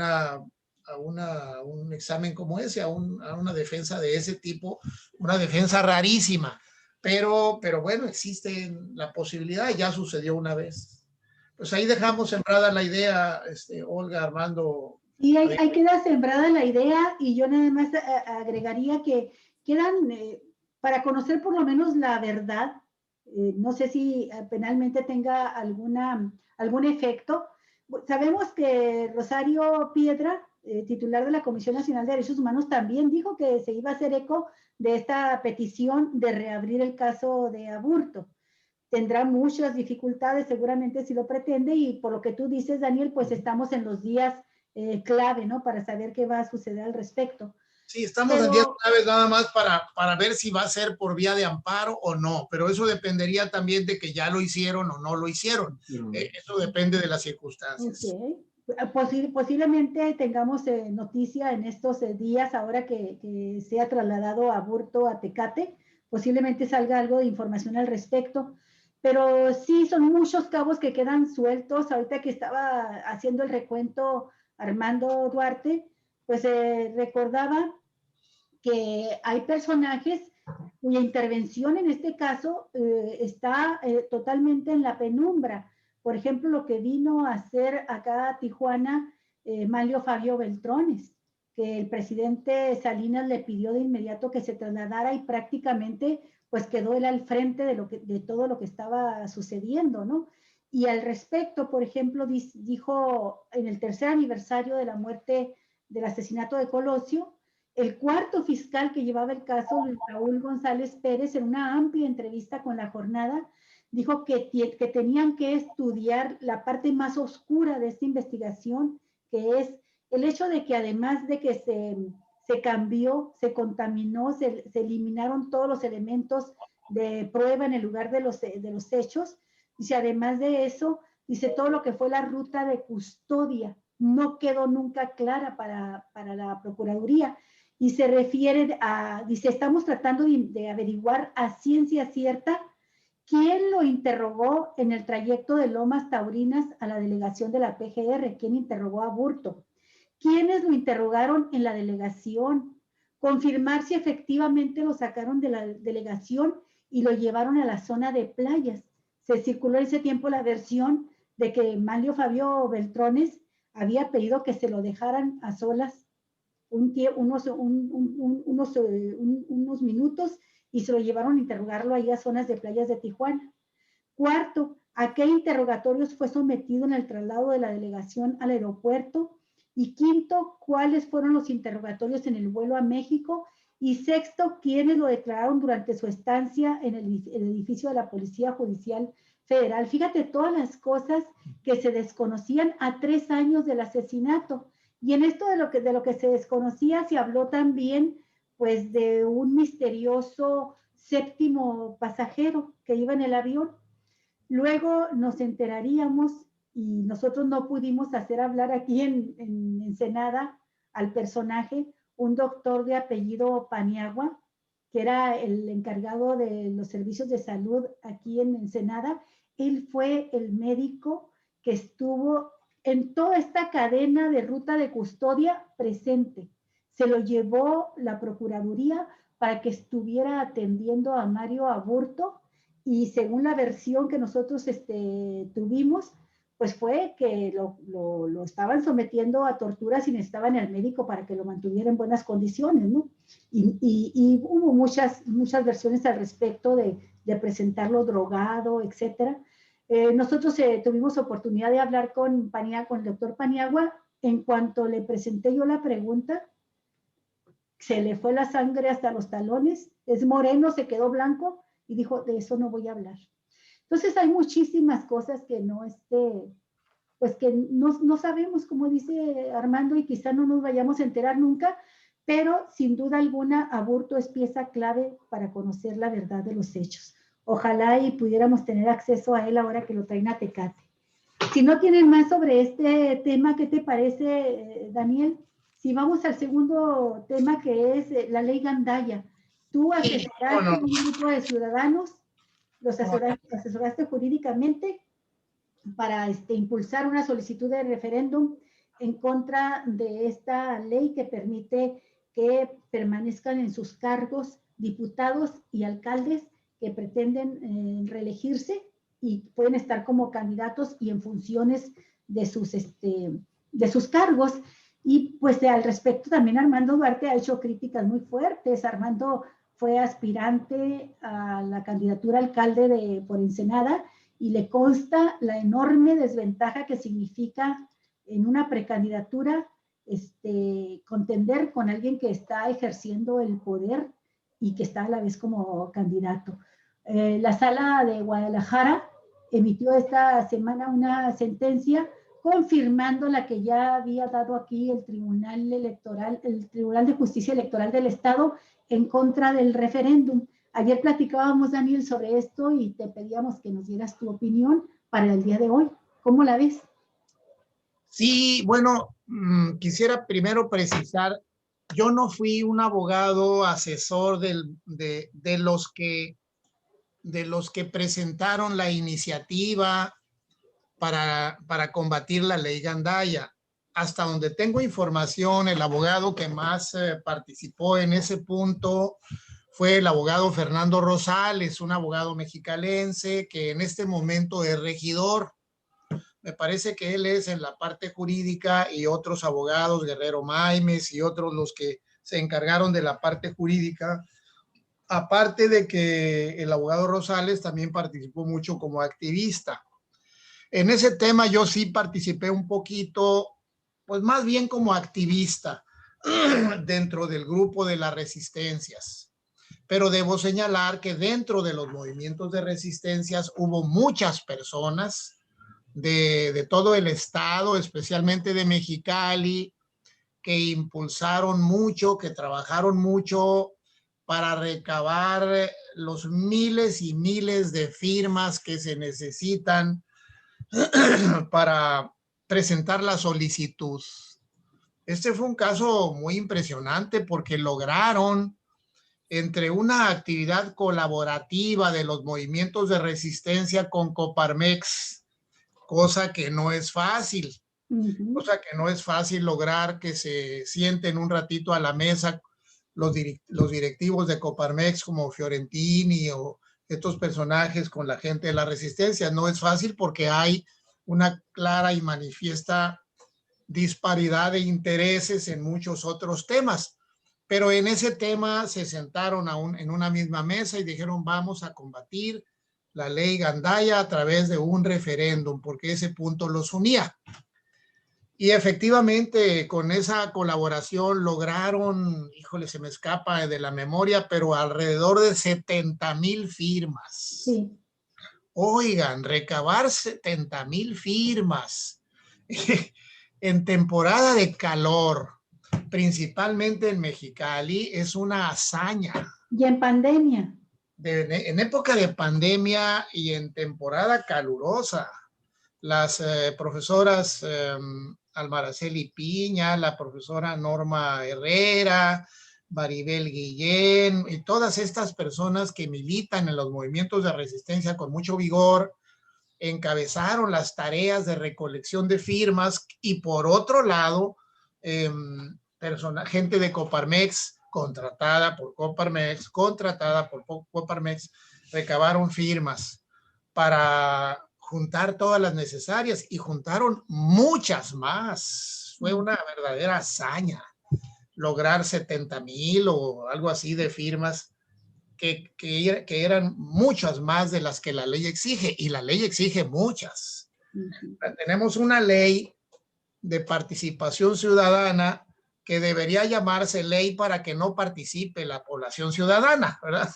examen como ese, a una defensa de ese tipo, una defensa rarísima, pero bueno, existe la posibilidad, ya sucedió una vez. Pues ahí dejamos sembrada la idea, Olga, Armando. Y ahí queda sembrada la idea y yo nada más agregaría que quedan, para conocer por lo menos la verdad, no sé si penalmente tenga algún efecto. Sabemos que Rosario Piedra, titular de la Comisión Nacional de Derechos Humanos, también dijo que se iba a hacer eco de esta petición de reabrir el caso de Aburto. Tendrá muchas dificultades seguramente si lo pretende y por lo que tú dices, Daniel, pues estamos en los días clave, ¿no? Para saber qué va a suceder al respecto. Sí, estamos en días claves nada más para ver si va a ser por vía de amparo o no, pero eso dependería también de que ya lo hicieron o no lo hicieron. Eso depende de las circunstancias. Okay. Posiblemente tengamos noticia en estos días, ahora que se ha trasladado Aburto a Tecate, posiblemente salga algo de información al respecto, pero sí son muchos cabos que quedan sueltos. Ahorita que estaba haciendo el recuento Armando Duarte, pues recordaba que hay personajes cuya intervención en este caso está totalmente en la penumbra. Por ejemplo, lo que vino a hacer acá a Tijuana Manlio Fabio Beltrones, que el presidente Salinas le pidió de inmediato que se trasladara y prácticamente pues quedó él al frente de todo lo que estaba sucediendo, ¿no? Y al respecto, por ejemplo, dijo en el tercer aniversario de la muerte, del asesinato de Colosio, el cuarto fiscal que llevaba el caso, Raúl González Pérez, en una amplia entrevista con La Jornada, dijo que tenían que estudiar la parte más oscura de esta investigación, que es el hecho de que además de que se cambió, se contaminó, se eliminaron todos los elementos de prueba en el lugar de los hechos. Dice, además de eso, dice, todo lo que fue la ruta de custodia no quedó nunca clara para la Procuraduría. Y se refiere a, dice, estamos tratando de averiguar a ciencia cierta quién lo interrogó en el trayecto de Lomas Taurinas a la delegación de la PGR, quién interrogó a Aburto, quiénes lo interrogaron en la delegación, confirmar si efectivamente lo sacaron de la delegación y lo llevaron a la zona de playas. Se circuló en ese tiempo la versión de que Manlio Fabio Beltrones había pedido que se lo dejaran a solas unos minutos y se lo llevaron a interrogarlo ahí a zonas de playas de Tijuana. Cuarto, ¿a qué interrogatorios fue sometido en el traslado de la delegación al aeropuerto? Y quinto, ¿cuáles fueron los interrogatorios en el vuelo a México? Y sexto, ¿quiénes lo declararon durante su estancia en el edificio de la Policía Judicial Federal? Fíjate todas las cosas que se desconocían a 3 años del asesinato. Y en esto de lo que se desconocía se habló también pues de un misterioso séptimo pasajero que iba en el avión. Luego nos enteraríamos y nosotros no pudimos hacer hablar aquí en Ensenada al personaje, un doctor de apellido Paniagua, que era el encargado de los servicios de salud aquí en Ensenada. Él fue el médico que estuvo en toda esta cadena de ruta de custodia presente. Se lo llevó la Procuraduría para que estuviera atendiendo a Mario Aburto y según la versión que nosotros tuvimos, pues fue que lo estaban sometiendo a torturas y necesitaban al médico para que lo mantuviera en buenas condiciones, ¿no? Y hubo muchas versiones al respecto de presentarlo drogado, etcétera. Nosotros tuvimos oportunidad de hablar con el doctor Paniagua. En cuanto le presenté yo la pregunta, se le fue la sangre hasta los talones, es moreno, se quedó blanco y dijo, de eso no voy a hablar. Entonces hay muchísimas cosas que pues que no sabemos, como dice Armando, y quizá no nos vayamos a enterar nunca, pero sin duda alguna Aburto es pieza clave para conocer la verdad de los hechos. Ojalá y pudiéramos tener acceso a él ahora que lo traen a Tecate. Si no tienen más sobre este tema, ¿qué te parece, Daniel? Si vamos al segundo tema, que es la ley Gandaya. Tú asesoraste a un grupo de ciudadanos, los asesoraste jurídicamente para impulsar una solicitud de referéndum en contra de esta ley que permite que permanezcan en sus cargos diputados y alcaldes que pretenden reelegirse y pueden estar como candidatos y en funciones de sus cargos. Y pues al respecto también Armando Duarte ha hecho críticas muy fuertes. Armando fue aspirante a la candidatura a alcalde por Ensenada y le consta la enorme desventaja que significa en una precandidatura contender con alguien que está ejerciendo el poder y que está a la vez como candidato. La sala de Guadalajara emitió esta semana una sentencia confirmando la que ya había dado aquí el Tribunal de Justicia Electoral del Estado en contra del referéndum. Ayer platicábamos, Daniel, sobre esto y te pedíamos que nos dieras tu opinión para el día de hoy. ¿Cómo la ves? Sí, bueno, quisiera primero precisar, yo no fui un abogado asesor de los que presentaron la iniciativa para combatir la ley Gandaya. Hasta donde tengo información, el abogado que más participó en ese punto fue el abogado Fernando Rosales, un abogado mexicalense que en este momento es regidor. Me parece que él es en la parte jurídica y otros abogados, Guerrero Maimes y otros los que se encargaron de la parte jurídica. Aparte de que el abogado Rosales también participó mucho como activista. En ese tema yo sí participé un poquito, pues más bien como activista dentro del grupo de las resistencias. Pero debo señalar que dentro de los movimientos de resistencias hubo muchas personas de todo el estado, especialmente de Mexicali, que impulsaron mucho, que trabajaron mucho para recabar los miles y miles de firmas que se necesitan para presentar la solicitud. Este fue un caso muy impresionante porque lograron, entre una actividad colaborativa de los movimientos de resistencia con Coparmex, cosa que no es fácil, cosa que no es fácil lograr que se sienten un ratito a la mesa los directivos de Coparmex como Fiorentini o estos personajes con la gente de la resistencia. No es fácil porque hay una clara y manifiesta disparidad de intereses en muchos otros temas. Pero en ese tema se sentaron en una misma mesa y dijeron, vamos a combatir la ley Gandaya a través de un referéndum, porque ese punto los unía. Y efectivamente, con esa colaboración lograron, híjole, se me escapa de la memoria, pero alrededor de 70,000 firmas. Sí. Oigan, recabar 70,000 firmas en temporada de calor, principalmente en Mexicali, es una hazaña. Y en pandemia. En época de pandemia y en temporada calurosa, las profesoras Almaraceli Piña, la profesora Norma Herrera, Maribel Guillén y todas estas personas que militan en los movimientos de resistencia con mucho vigor, encabezaron las tareas de recolección de firmas y por otro lado, gente de Coparmex, contratada por Coparmex, recabaron firmas para juntar todas las necesarias y juntaron muchas más. Fue una verdadera hazaña lograr 70,000 o algo así de firmas que eran muchas más de las que la ley exige, y la ley exige muchas. Tenemos una ley de participación ciudadana que debería llamarse ley para que no participe la población ciudadana, ¿verdad?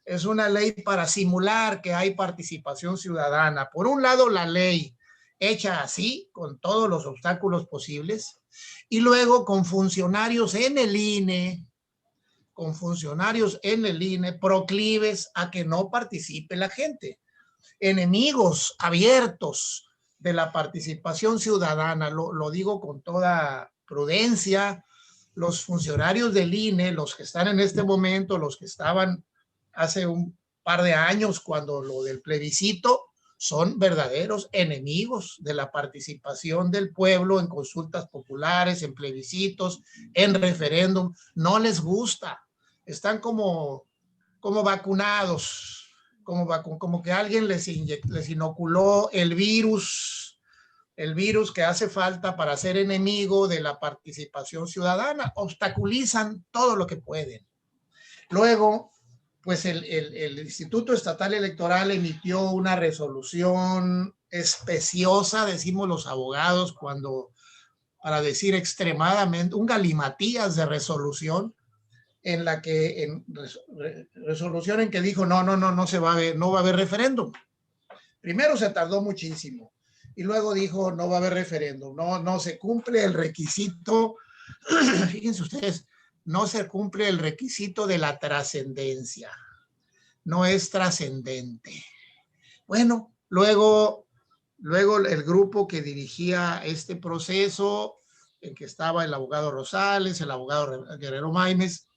Es una ley para simular que hay participación ciudadana. Por un lado, la ley hecha así, con todos los obstáculos posibles, y luego con funcionarios en el INE, proclives a que no participe la gente. Enemigos abiertos de la participación ciudadana, lo digo con toda prudencia. Los funcionarios del INE, los que están en este momento, los que estaban hace un par de años cuando lo del plebiscito, son verdaderos enemigos de la participación del pueblo en consultas populares, en plebiscitos, en referéndum. No les gusta. Están como vacunados, como que alguien les inoculó el virus que hace falta para ser enemigo de la participación ciudadana. Obstaculizan todo lo que pueden. Luego, pues el Instituto Estatal Electoral emitió una resolución especiosa, decimos los abogados, para decir extremadamente, un galimatías de resolución, resolución en que dijo, no va a haber referéndum. Primero se tardó muchísimo y luego dijo, no va a haber referéndum, no se cumple el requisito, fíjense ustedes, no se cumple el requisito de la trascendencia, no es trascendente. Bueno, luego el grupo que dirigía este proceso, en que estaba el abogado Rosales, el abogado Guerrero Maimes,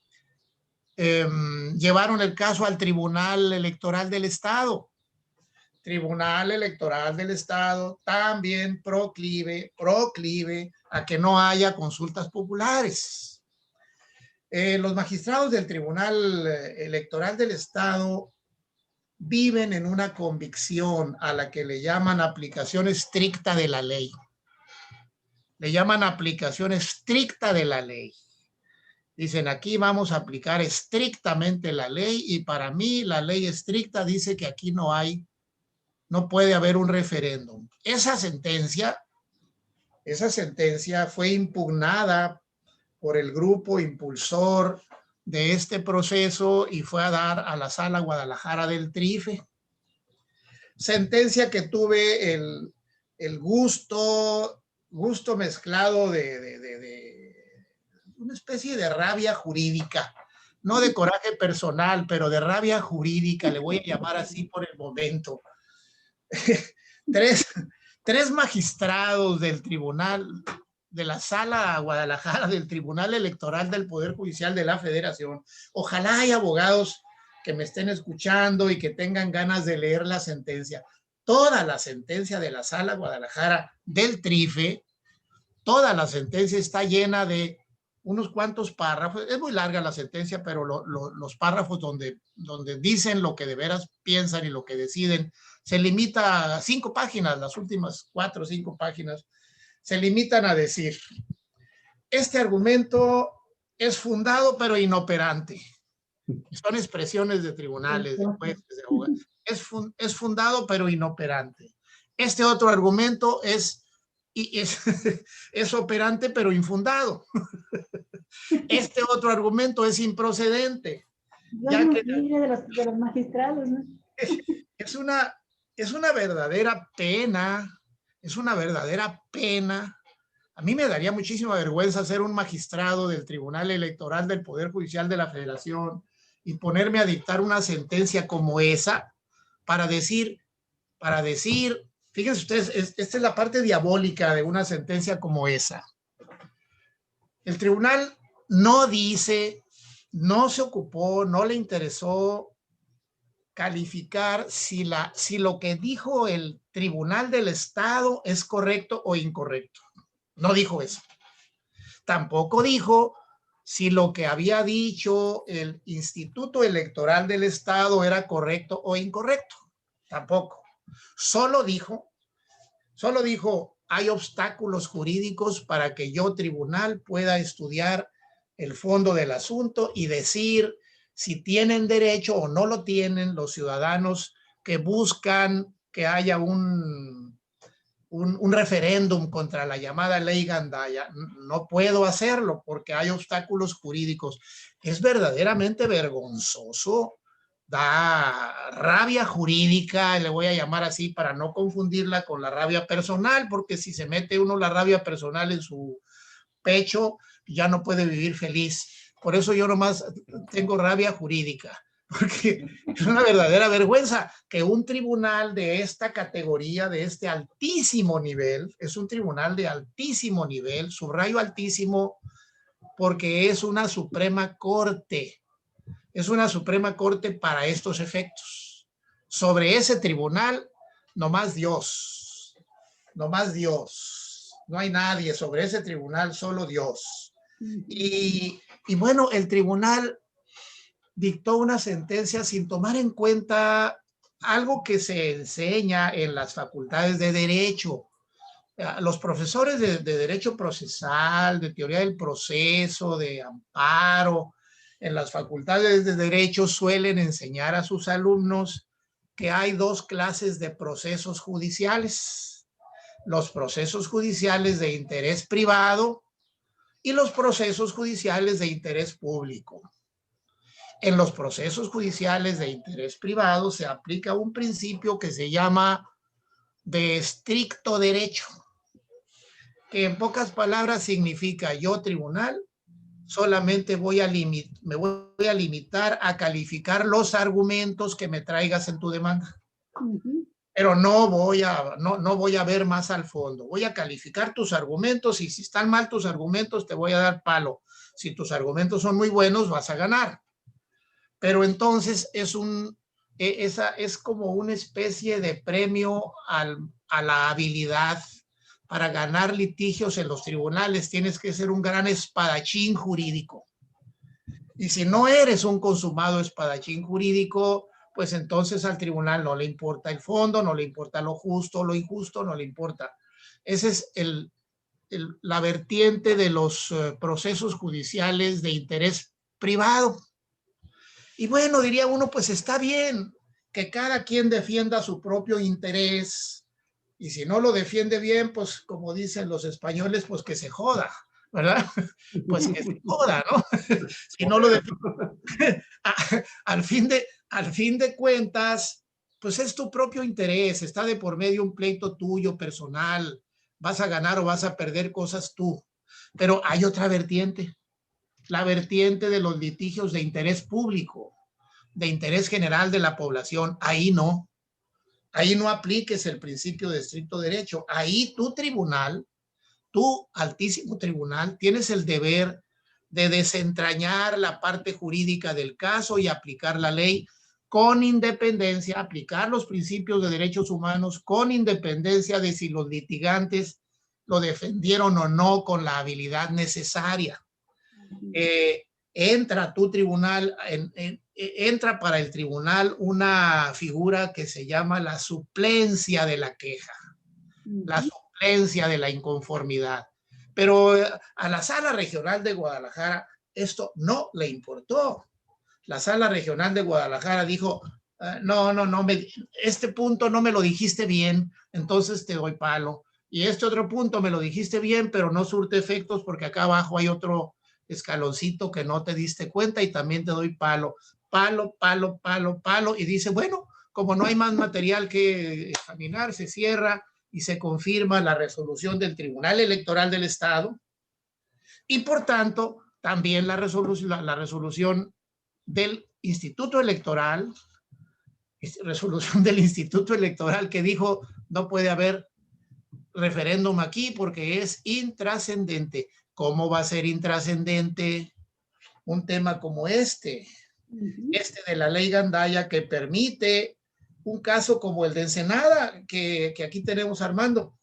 llevaron el caso al Tribunal Electoral del Estado. Tribunal Electoral del Estado también proclive a que no haya consultas populares. Los magistrados del Tribunal Electoral del Estado viven en una convicción a la que le llaman aplicación estricta de la ley. Le llaman aplicación estricta de la ley. Dicen, aquí vamos a aplicar estrictamente la ley, y para mí la ley estricta dice que aquí no puede haber un referéndum. Esa sentencia fue impugnada por el grupo impulsor de este proceso y fue a dar a la Sala Guadalajara del Trife. Sentencia que tuve el gusto mezclado de una especie de rabia jurídica, no de coraje personal, pero de rabia jurídica, le voy a llamar así por el momento. Tres magistrados del tribunal, de la Sala Guadalajara del Tribunal Electoral del Poder Judicial de la Federación. Ojalá hay abogados que me estén escuchando y que tengan ganas de leer la sentencia. Toda la sentencia de la Sala Guadalajara del Trife, toda la sentencia está llena de unos cuantos párrafos. Es muy larga la sentencia, pero los párrafos donde dicen lo que de veras piensan y lo que deciden se limita a 5 páginas, las últimas 4 o 5 páginas se limitan a decir: este argumento es fundado pero inoperante. Son expresiones de tribunales, de jueces, de abogados. Es fundado pero inoperante. Este otro argumento es operante pero infundado. Este otro argumento es improcedente. Yo no libre de los magistrados, ¿no? Es una verdadera pena. Es una verdadera pena. A mí me daría muchísima vergüenza ser un magistrado del Tribunal Electoral del Poder Judicial de la Federación y ponerme a dictar una sentencia como esa para decir, fíjense ustedes, esta es la parte diabólica de una sentencia como esa. El tribunal no dice, no se ocupó, no le interesó calificar si lo que dijo el Tribunal del Estado es correcto o incorrecto. No dijo eso. Tampoco dijo si lo que había dicho el Instituto Electoral del Estado era correcto o incorrecto. Tampoco. Solo dijo, hay obstáculos jurídicos para que yo, tribunal, pueda estudiar el fondo del asunto y decir si tienen derecho o no lo tienen los ciudadanos que buscan que haya un referéndum contra la llamada ley Gandaya. No puedo hacerlo porque hay obstáculos jurídicos. Es verdaderamente vergonzoso. Da rabia jurídica, le voy a llamar así para no confundirla con la rabia personal, porque si se mete uno la rabia personal en su pecho, ya no puede vivir feliz. Por eso yo nomás tengo rabia jurídica, porque es una verdadera vergüenza que un tribunal de esta categoría, de este altísimo nivel, es un tribunal de altísimo nivel, subrayo altísimo, porque es una Suprema Corte. Es una Suprema Corte para estos efectos. Sobre ese tribunal, nomás Dios. Nomás Dios. No hay nadie sobre ese tribunal, solo Dios. Y bueno, el tribunal dictó una sentencia sin tomar en cuenta algo que se enseña en las facultades de Derecho. Los profesores de Derecho Procesal, de Teoría del Proceso, de Amparo, en las facultades de Derecho suelen enseñar a sus alumnos que hay 2 clases de procesos judiciales. Los procesos judiciales de interés privado y los procesos judiciales de interés público. En los procesos judiciales de interés privado se aplica un principio que se llama de estricto derecho, que en pocas palabras significa: yo, tribunal, solamente me voy a limitar a calificar los argumentos que me traigas en tu demanda. Pero no voy a ver más al fondo. Voy a calificar tus argumentos y si están mal tus argumentos te voy a dar palo. Si tus argumentos son muy buenos vas a ganar. Pero entonces es como una especie de premio a la habilidad. Para ganar litigios en los tribunales tienes que ser un gran espadachín jurídico. Y si no eres un consumado espadachín jurídico, pues entonces al tribunal no le importa el fondo, no le importa lo justo, lo injusto, no le importa. Ese es la vertiente de los procesos judiciales de interés privado. Y bueno, diría uno, pues está bien que cada quien defienda su propio interés, y si no lo defiende bien, pues como dicen los españoles, pues que se joda, ¿verdad? Pues que se joda, ¿no? Si no lo defiende, al fin de cuentas, pues es tu propio interés, está de por medio un pleito tuyo personal, vas a ganar o vas a perder cosas tú. Pero hay otra vertiente, la vertiente de los litigios de interés público, de interés general de la población. Ahí no apliques el principio de estricto derecho. Ahí tu tribunal, tu altísimo tribunal, tienes el deber de desentrañar la parte jurídica del caso y aplicar la ley con independencia, aplicar los principios de derechos humanos con independencia de si los litigantes lo defendieron o no con la habilidad necesaria. Entra tu tribunal, entra para el tribunal una figura que se llama la suplencia de la queja, la suplencia de la inconformidad. Pero a la Sala Regional de Guadalajara esto no le importó. La Sala Regional de Guadalajara dijo, no, este punto no me lo dijiste bien, entonces te doy palo. Y este otro punto me lo dijiste bien, pero no surte efectos porque acá abajo hay otro escaloncito que no te diste cuenta y también te doy palo. Y dice, bueno, como no hay más material que examinar, se cierra y se confirma la resolución del Tribunal Electoral del Estado y por tanto también la resolución del Instituto Electoral, que dijo no puede haber referéndum aquí porque es intrascendente. ¿Cómo va a ser intrascendente un tema como este de la ley Gandaya que permite un caso como el de Ensenada, que aquí tenemos, Armando?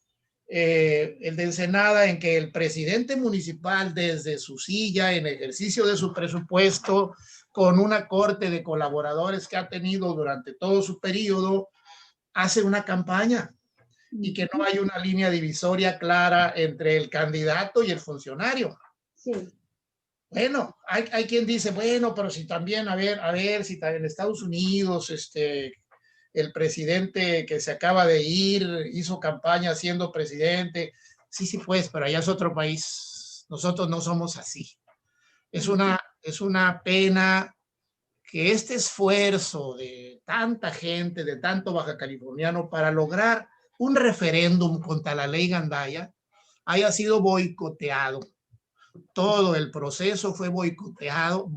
El de Ensenada, en que el presidente municipal desde su silla, en ejercicio de su presupuesto, con una corte de colaboradores que ha tenido durante todo su periodo, hace una campaña y que no hay una línea divisoria clara entre el candidato y el funcionario. Sí. Bueno, hay quien dice, bueno, pero si también, a ver, si en Estados Unidos, el presidente que se acaba de ir hizo campaña siendo presidente. Sí, pues, pero allá es otro país. Nosotros no somos así. Es una pena que este esfuerzo de tanta gente, de tanto baja californiano para lograr un referéndum contra la ley Gandaya haya sido boicoteado. Todo el proceso fue boicoteado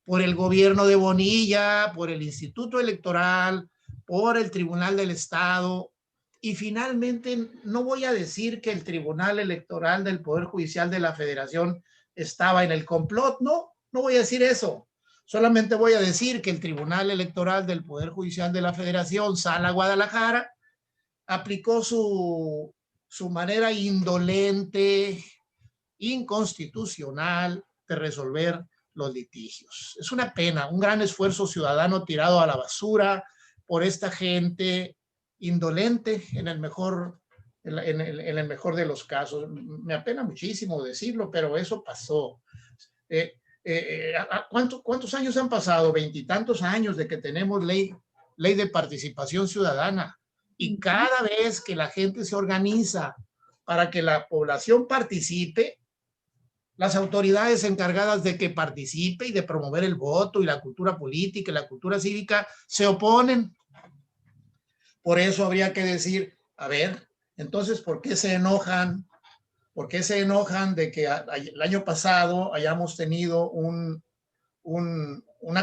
por el gobierno de Bonilla, por el Instituto Electoral, por el Tribunal del Estado. Y finalmente, no voy a decir que el Tribunal Electoral del Poder Judicial de la Federación estaba en el complot, no voy a decir eso. Solamente voy a decir que el Tribunal Electoral del Poder Judicial de la Federación, Sala Guadalajara, aplicó su manera indolente, inconstitucional de resolver los litigios. Es una pena, un gran esfuerzo ciudadano tirado a la basura por esta gente indolente en el mejor de los casos. Me apena muchísimo decirlo, pero eso pasó. ¿Cuántos años han pasado? 20 y tantos años de que tenemos ley de participación ciudadana, y cada vez que la gente se organiza para que la población participe, las autoridades encargadas de que participe y de promover el voto y la cultura política y la cultura cívica se oponen. Por eso habría que decir, a ver, entonces, ¿por qué se enojan? ¿Por qué se enojan de que el año pasado hayamos tenido una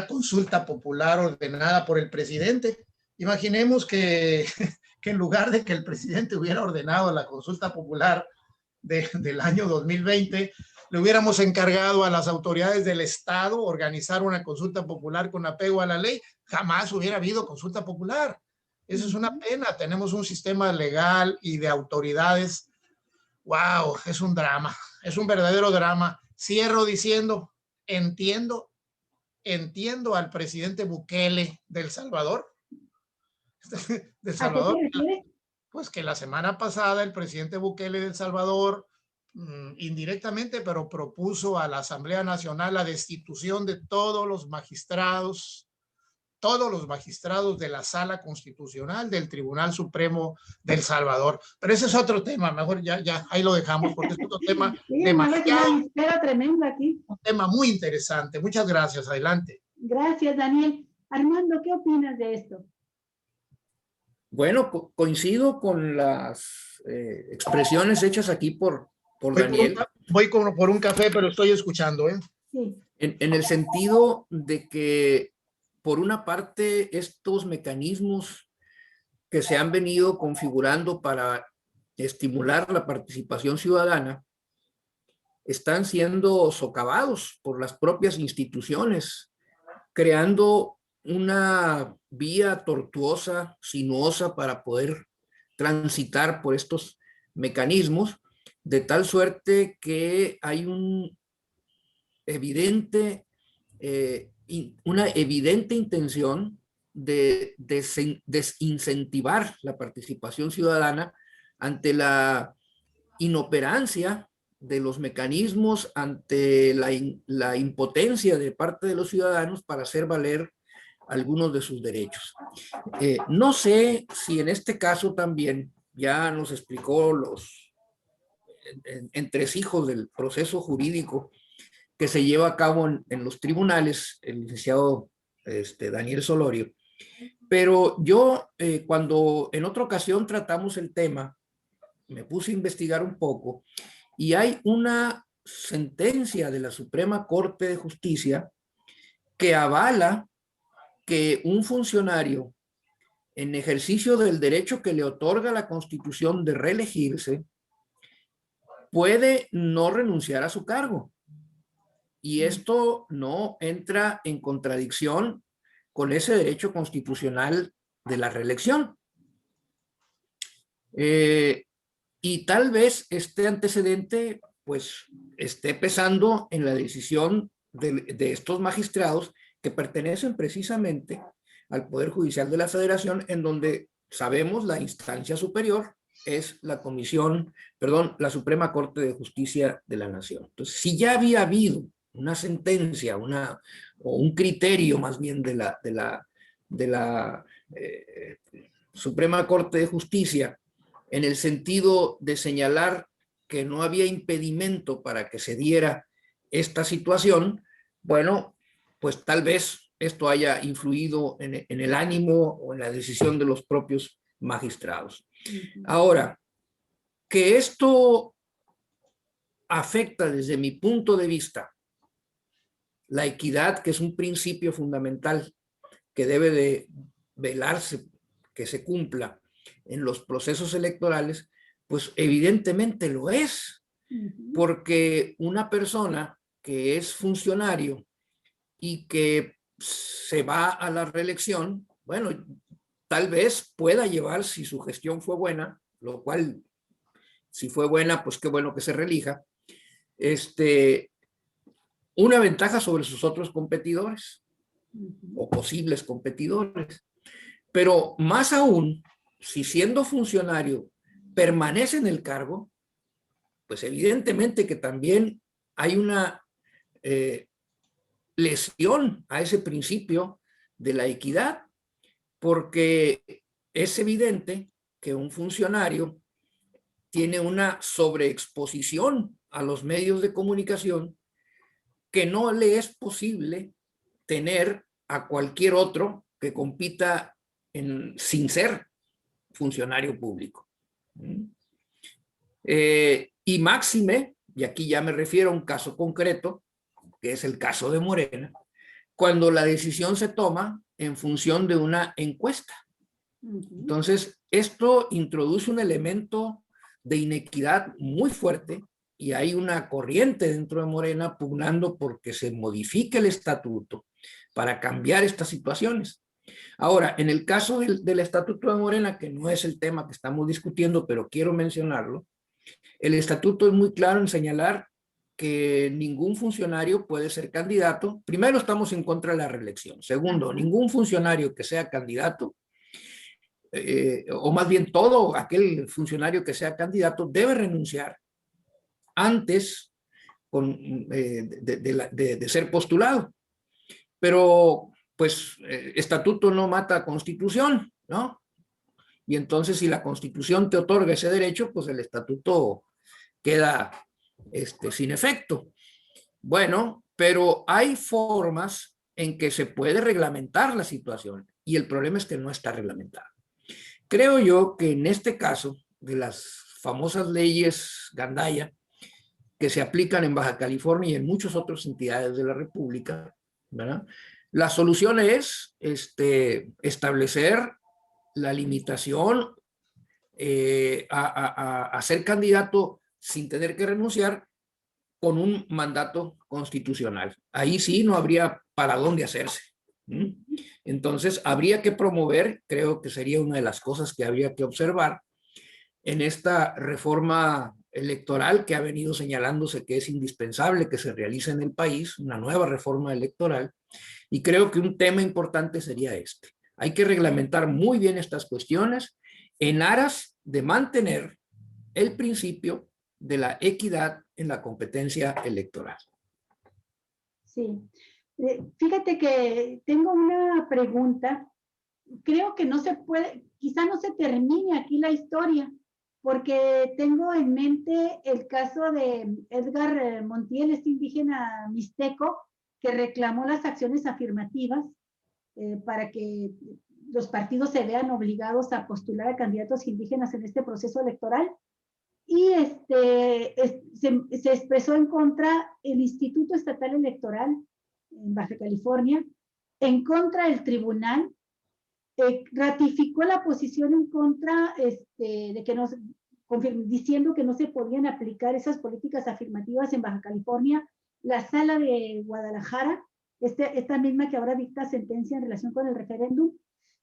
consulta popular ordenada por el presidente? Imaginemos que en lugar de que el presidente hubiera ordenado la consulta popular del año 2020, le hubiéramos encargado a las autoridades del Estado organizar una consulta popular con apego a la ley, jamás hubiera habido consulta popular. Eso es una pena. Tenemos un sistema legal y de autoridades. ¡Wow! Es un drama. Es un verdadero drama. Cierro diciendo, entiendo entiendo al presidente Bukele del Salvador. Del ¿A Salvador, qué te refieres? pues que la semana pasada el presidente Bukele del Salvador, indirectamente, pero propuso a la Asamblea Nacional la destitución de todos los magistrados de la Sala Constitucional del Tribunal Supremo del Salvador. Pero ese es otro tema, mejor ya ahí lo dejamos, porque es otro tema Sí, demasiado, una espera tremenda aquí. un tema muy interesante. Muchas gracias, adelante. Gracias, Daniel. Armando, ¿qué opinas de esto? Bueno, coincido con las expresiones hechas aquí por Daniel. Voy por un café, pero estoy escuchando, ¿eh? Sí. En el sentido de que, por una parte, estos mecanismos que se han venido configurando para estimular la participación ciudadana están siendo socavados por las propias instituciones, creando una vía tortuosa, sinuosa para poder transitar por estos mecanismos, de tal suerte que hay una evidente intención de desincentivar la participación ciudadana ante la inoperancia de los mecanismos, ante la impotencia de parte de los ciudadanos para hacer valer algunos de sus derechos. No sé si en este caso también, ya nos explicó los entresijos del proceso jurídico que se lleva a cabo en los tribunales, el licenciado Daniel Solorio. Pero yo, cuando en otra ocasión tratamos el tema, me puse a investigar un poco y hay una sentencia de la Suprema Corte de Justicia que avala que un funcionario, en ejercicio del derecho que le otorga la Constitución de reelegirse, puede no renunciar a su cargo. Y esto no entra en contradicción con ese derecho constitucional de la reelección. Y tal vez este antecedente pues esté pesando en la decisión de estos magistrados que pertenecen precisamente al Poder Judicial de la Federación, en donde sabemos la instancia superior es la la Suprema Corte de Justicia de la Nación. Entonces, si ya había habido una sentencia, o un criterio más bien de la Suprema Corte de Justicia, en el sentido de señalar que no había impedimento para que se diera esta situación, bueno, pues tal vez esto haya influido en el ánimo o en la decisión de los propios magistrados. Ahora, que esto afecta desde mi punto de vista la equidad, que es un principio fundamental que debe de velarse que se cumpla en los procesos electorales, pues evidentemente lo es, porque una persona que es funcionario y que se va a la reelección, bueno, tal vez pueda llevar, si su gestión fue buena, lo cual, si fue buena, pues qué bueno que se reelija, una ventaja sobre sus otros competidores o posibles competidores. Pero más aún, si siendo funcionario permanece en el cargo, pues evidentemente que también hay una lesión a ese principio de la equidad, porque es evidente que un funcionario tiene una sobreexposición a los medios de comunicación que no le es posible tener a cualquier otro que compita sin ser funcionario público. Y máxime, y aquí ya me refiero a un caso concreto, que es el caso de Morena, cuando la decisión se toma en función de una encuesta. Entonces, esto introduce un elemento de inequidad muy fuerte y hay una corriente dentro de Morena pugnando porque se modifique el estatuto para cambiar estas situaciones. Ahora, en el caso del estatuto de Morena, que no es el tema que estamos discutiendo, pero quiero mencionarlo, el estatuto es muy claro en señalar que ningún funcionario puede ser candidato. Primero, estamos en contra de la reelección. Segundo, ningún funcionario que sea candidato, o más bien todo aquel funcionario que sea candidato, debe renunciar antes de ser postulado. Pero, pues, estatuto no mata constitución, ¿no? Y entonces, si la Constitución te otorga ese derecho, pues el estatuto queda sin efecto. Bueno, pero hay formas en que se puede reglamentar la situación y el problema es que no está reglamentada. Creo yo que en este caso de las famosas leyes Gandaya que se aplican en Baja California y en muchas otras entidades de la República, ¿verdad? La solución es establecer la limitación a ser candidato sin tener que renunciar con un mandato constitucional. Ahí sí no habría para dónde hacerse. Entonces, habría que promover, creo que sería una de las cosas que habría que observar en esta reforma electoral que ha venido señalándose que es indispensable que se realice en el país, una nueva reforma electoral, y creo que un tema importante sería este. Hay que reglamentar muy bien estas cuestiones en aras de mantener el principio de la equidad en la competencia electoral. Sí. Fíjate que tengo una pregunta. Creo que no se puede, quizá no se termine aquí la historia, porque tengo en mente el caso de Edgar Montiel, este indígena mixteco, que reclamó las acciones afirmativas para que los partidos se vean obligados a postular a candidatos indígenas en este proceso electoral. Y se expresó en contra el Instituto Estatal Electoral en Baja California, en contra del tribunal, ratificó la posición en contra de que no, diciendo que no se podían aplicar esas políticas afirmativas en Baja California. La sala de Guadalajara, esta misma que ahora dicta sentencia en relación con el referéndum,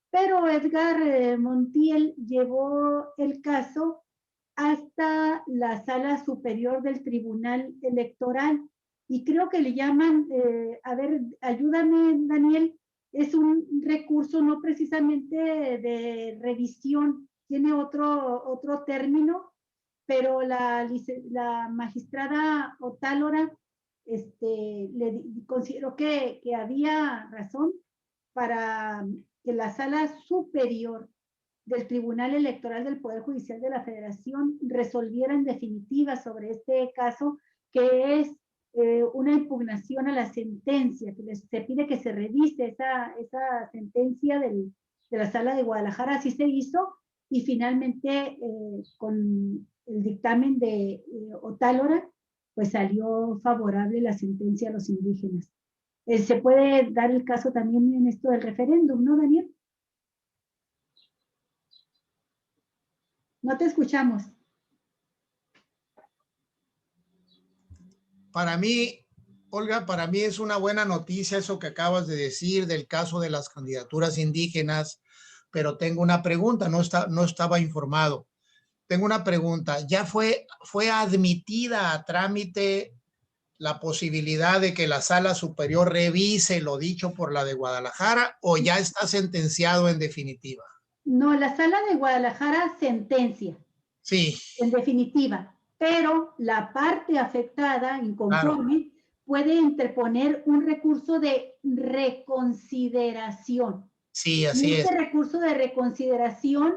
pero Edgar Montiel llevó el caso hasta la sala superior del Tribunal Electoral y creo que le llaman, a ver, ayúdame Daniel, es un recurso no precisamente de revisión, tiene otro término, pero la magistrada Otálora le consideró que había razón para que la sala superior del Tribunal Electoral del Poder Judicial de la Federación resolviera en definitiva sobre este caso, que es una impugnación a la sentencia, que se pide que se revise esa sentencia de la Sala de Guadalajara. Así se hizo y finalmente con el dictamen de Otálora, pues salió favorable la sentencia a los indígenas. Se puede dar el caso también en esto del referéndum, ¿no, Daniel? No te escuchamos. Para mí, Olga, para mí es una buena noticia eso que acabas de decir del caso de las candidaturas indígenas, pero tengo una pregunta, no estaba informado. Tengo una pregunta, ¿ya fue admitida a trámite la posibilidad de que la sala superior revise lo dicho por la de Guadalajara o ya está sentenciado en definitiva? No, la sala de Guadalajara sentencia. Sí. En definitiva, pero la parte afectada, inconforme, claro, puede interponer un recurso de reconsideración. Sí, así es. Este recurso de reconsideración,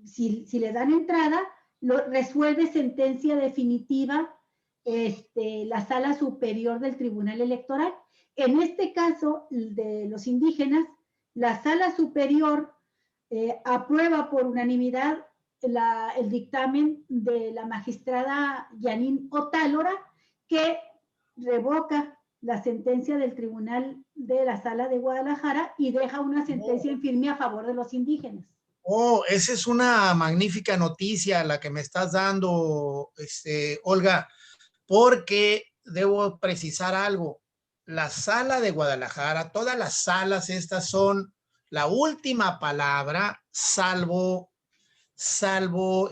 si le dan entrada, lo resuelve sentencia definitiva la Sala Superior del Tribunal Electoral. En este caso de los indígenas, la Sala Superior aprueba por unanimidad el dictamen de la magistrada Yanin Otálora, que revoca la sentencia del Tribunal de la Sala de Guadalajara y deja una sentencia en firme a favor de los indígenas. Oh, esa es una magnífica noticia la que me estás dando, Olga, porque debo precisar algo. La Sala de Guadalajara, todas las salas estas son la última palabra, salvo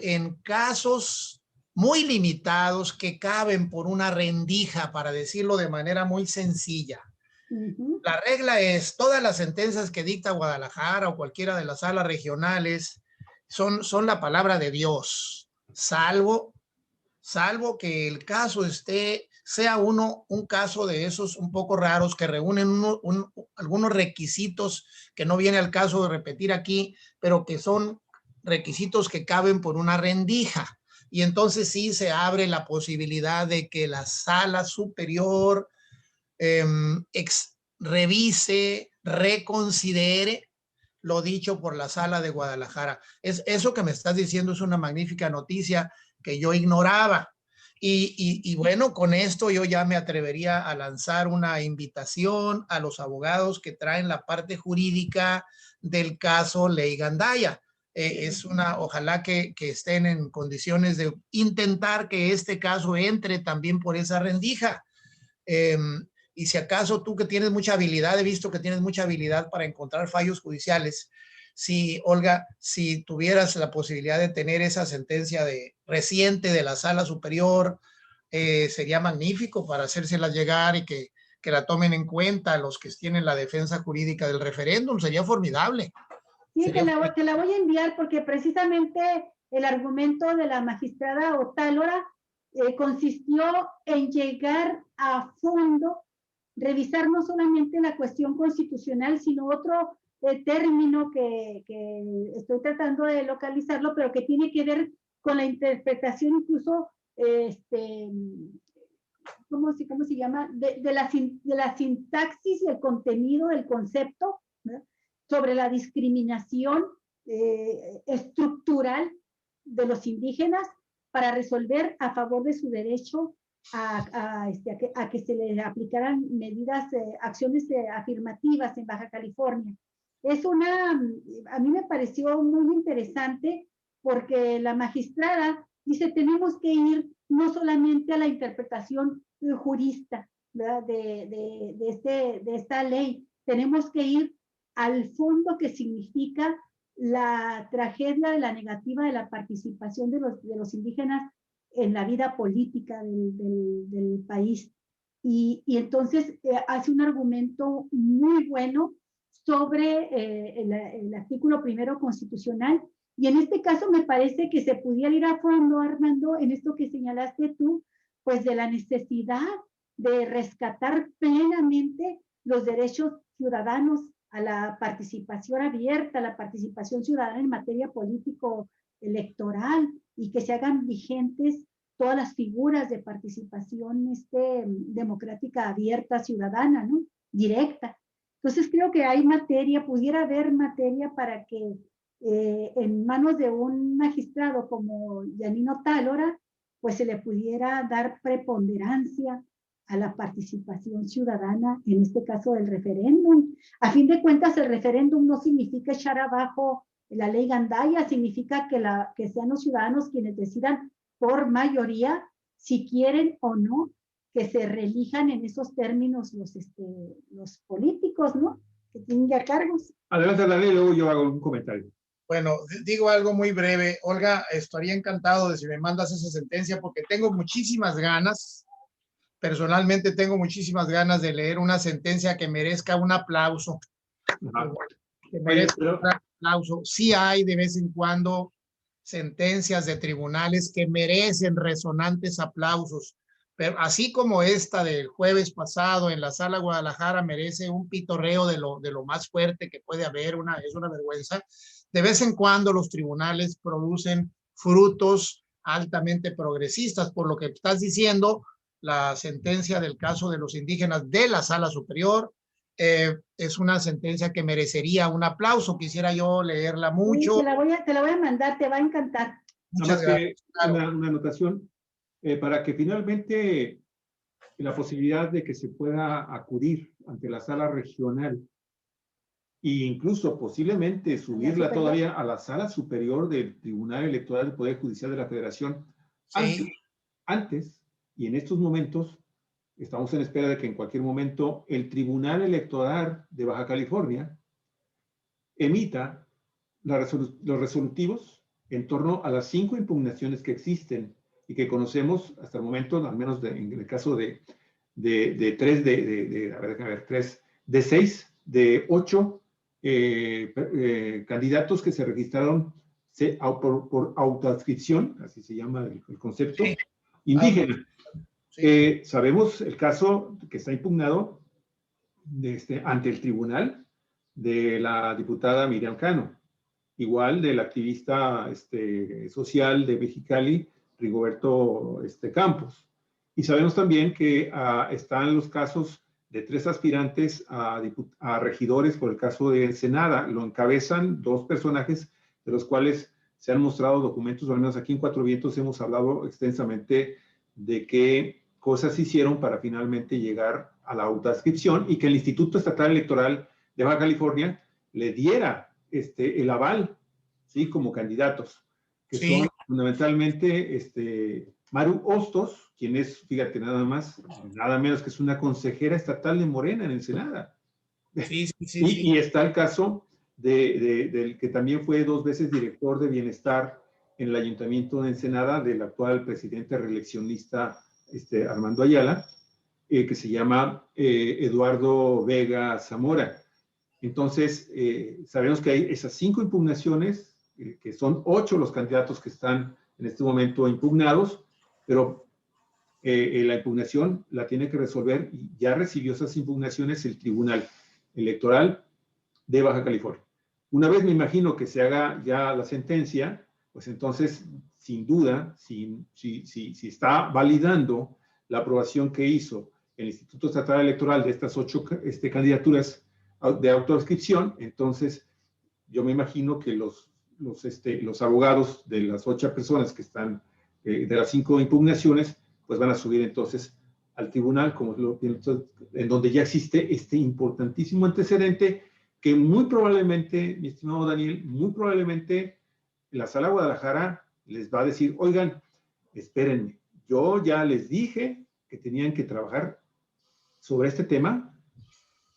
en casos muy limitados que caben por una rendija, para decirlo de manera muy sencilla. La regla es, todas las sentencias que dicta Guadalajara o cualquiera de las salas regionales son la palabra de Dios, salvo que el caso sea un caso de esos un poco raros que reúnen algunos requisitos que no viene al caso de repetir aquí, pero que son requisitos que caben por una rendija. Y entonces sí se abre la posibilidad de que la sala superior revise, reconsidere lo dicho por la sala de Guadalajara. Eso que me estás diciendo es una magnífica noticia que yo ignoraba. Y bueno, con esto yo ya me atrevería a lanzar una invitación a los abogados que traen la parte jurídica del caso Ley Gandaya. Ojalá que estén en condiciones de intentar que este caso entre también por esa rendija. Y si acaso tú, que tienes mucha habilidad, he visto que tienes mucha habilidad para encontrar fallos judiciales, Olga, si tuvieras la posibilidad de tener esa sentencia reciente de la Sala Superior, sería magnífico para hacérsela llegar y que la tomen en cuenta los que tienen la defensa jurídica del referéndum. Sería formidable. Sí, te la voy a enviar porque precisamente el argumento de la magistrada Otálora consistió en llegar a fondo, revisar no solamente la cuestión constitucional, sino otro término que estoy tratando de localizarlo, pero que tiene que ver con la interpretación incluso, ¿cómo se llama? De la sintaxis y el contenido del concepto, ¿no?, sobre la discriminación estructural de los indígenas para resolver a favor de su derecho a que se les aplicaran acciones afirmativas en Baja California. A mí me pareció muy interesante porque la magistrada dice, tenemos que ir no solamente a la interpretación jurista, ¿verdad?, de esta ley, tenemos que ir al fondo que significa la tragedia de la negativa de la participación de los indígenas en la vida política del país. Y entonces hace un argumento muy bueno sobre el artículo primero constitucional. Y en este caso me parece que se pudiera ir a fondo, Armando, en esto que señalaste tú, pues de la necesidad de rescatar plenamente los derechos ciudadanos a la participación abierta, a la participación ciudadana en materia político-electoral, y que se hagan vigentes todas las figuras de participación democrática abierta, ciudadana, ¿no?, directa. Entonces creo que hay materia, pudiera haber materia para que en manos de un magistrado como Yanino Tálora, pues se le pudiera dar preponderancia a la participación ciudadana, en este caso del referéndum. A fin de cuentas, el referéndum no significa echar abajo la ley Gandaya, significa que sean los ciudadanos quienes decidan por mayoría si quieren o no que se reelijan en esos términos los políticos, ¿no?, que tienen ya cargos. Adelante, Daniel, luego yo hago un comentario. Bueno, digo algo muy breve. Olga, estaría encantado de si me mandas esa sentencia, porque tengo muchísimas ganas. Personalmente tengo muchísimas ganas de leer una sentencia que merezca un aplauso. Que merezca un aplauso. Sí hay de vez en cuando sentencias de tribunales que merecen resonantes aplausos, pero así como esta del jueves pasado en la Sala Guadalajara merece un pitorreo de lo más fuerte que puede haber, es una vergüenza. De vez en cuando los tribunales producen frutos altamente progresistas. Por lo que estás diciendo, la sentencia del caso de los indígenas de la Sala Superior es una sentencia que merecería un aplauso. Quisiera yo leerla mucho. Sí, te la voy a mandar, te va a encantar. Muchas gracias. Una anotación para que finalmente la posibilidad de que se pueda acudir ante la sala regional e incluso posiblemente subirla todavía a la sala superior del Tribunal Electoral del Poder Judicial de la Federación. Sí. Antes, y en estos momentos, estamos en espera de que en cualquier momento el Tribunal Electoral de Baja California emita los resolutivos en torno a las 5 impugnaciones que existen y que conocemos hasta el momento, al menos en el caso de 6 de 8 candidatos que se registraron por autoadscripción, así se llama el concepto, Sí. indígena. Sí. Sabemos el caso que está impugnado ante el tribunal de la diputada Miriam Cano, igual del activista social de Mexicali, Rigoberto Campos. Y sabemos también que están los casos de 3 aspirantes a regidores por el caso de Ensenada. Lo encabezan 2 personajes de los cuales se han mostrado documentos, o al menos aquí en Cuatro Vientos hemos hablado extensamente de qué cosas hicieron para finalmente llegar a la autoadscripción y que el Instituto Estatal Electoral de Baja California le diera el aval, ¿sí? Como candidatos, que Sí. son fundamentalmente Maru Hostos, quien es, fíjate, nada menos que es una consejera estatal de Morena en Ensenada. Sí, sí, sí, Y está el caso del que también fue 2 veces director de bienestar en el Ayuntamiento de Ensenada, del actual presidente reeleccionista Armando Ayala, que se llama Eduardo Vega Zamora. Entonces, sabemos que hay esas 5 impugnaciones, que son 8 los candidatos que están en este momento impugnados, pero la impugnación la tiene que resolver y ya recibió esas impugnaciones el Tribunal Electoral de Baja California. Una vez me imagino que se haga ya la sentencia, pues entonces, sin duda, si está validando la aprobación que hizo el Instituto Estatal Electoral de estas 8 candidaturas de autoadscripción, entonces yo me imagino que los abogados de las 8 personas que están, de las 5 impugnaciones, pues van a subir entonces al tribunal, en donde ya existe este importantísimo antecedente que muy probablemente, mi estimado Daniel, muy probablemente la Sala Guadalajara les va a decir, oigan, espérenme, yo ya les dije que tenían que trabajar sobre este tema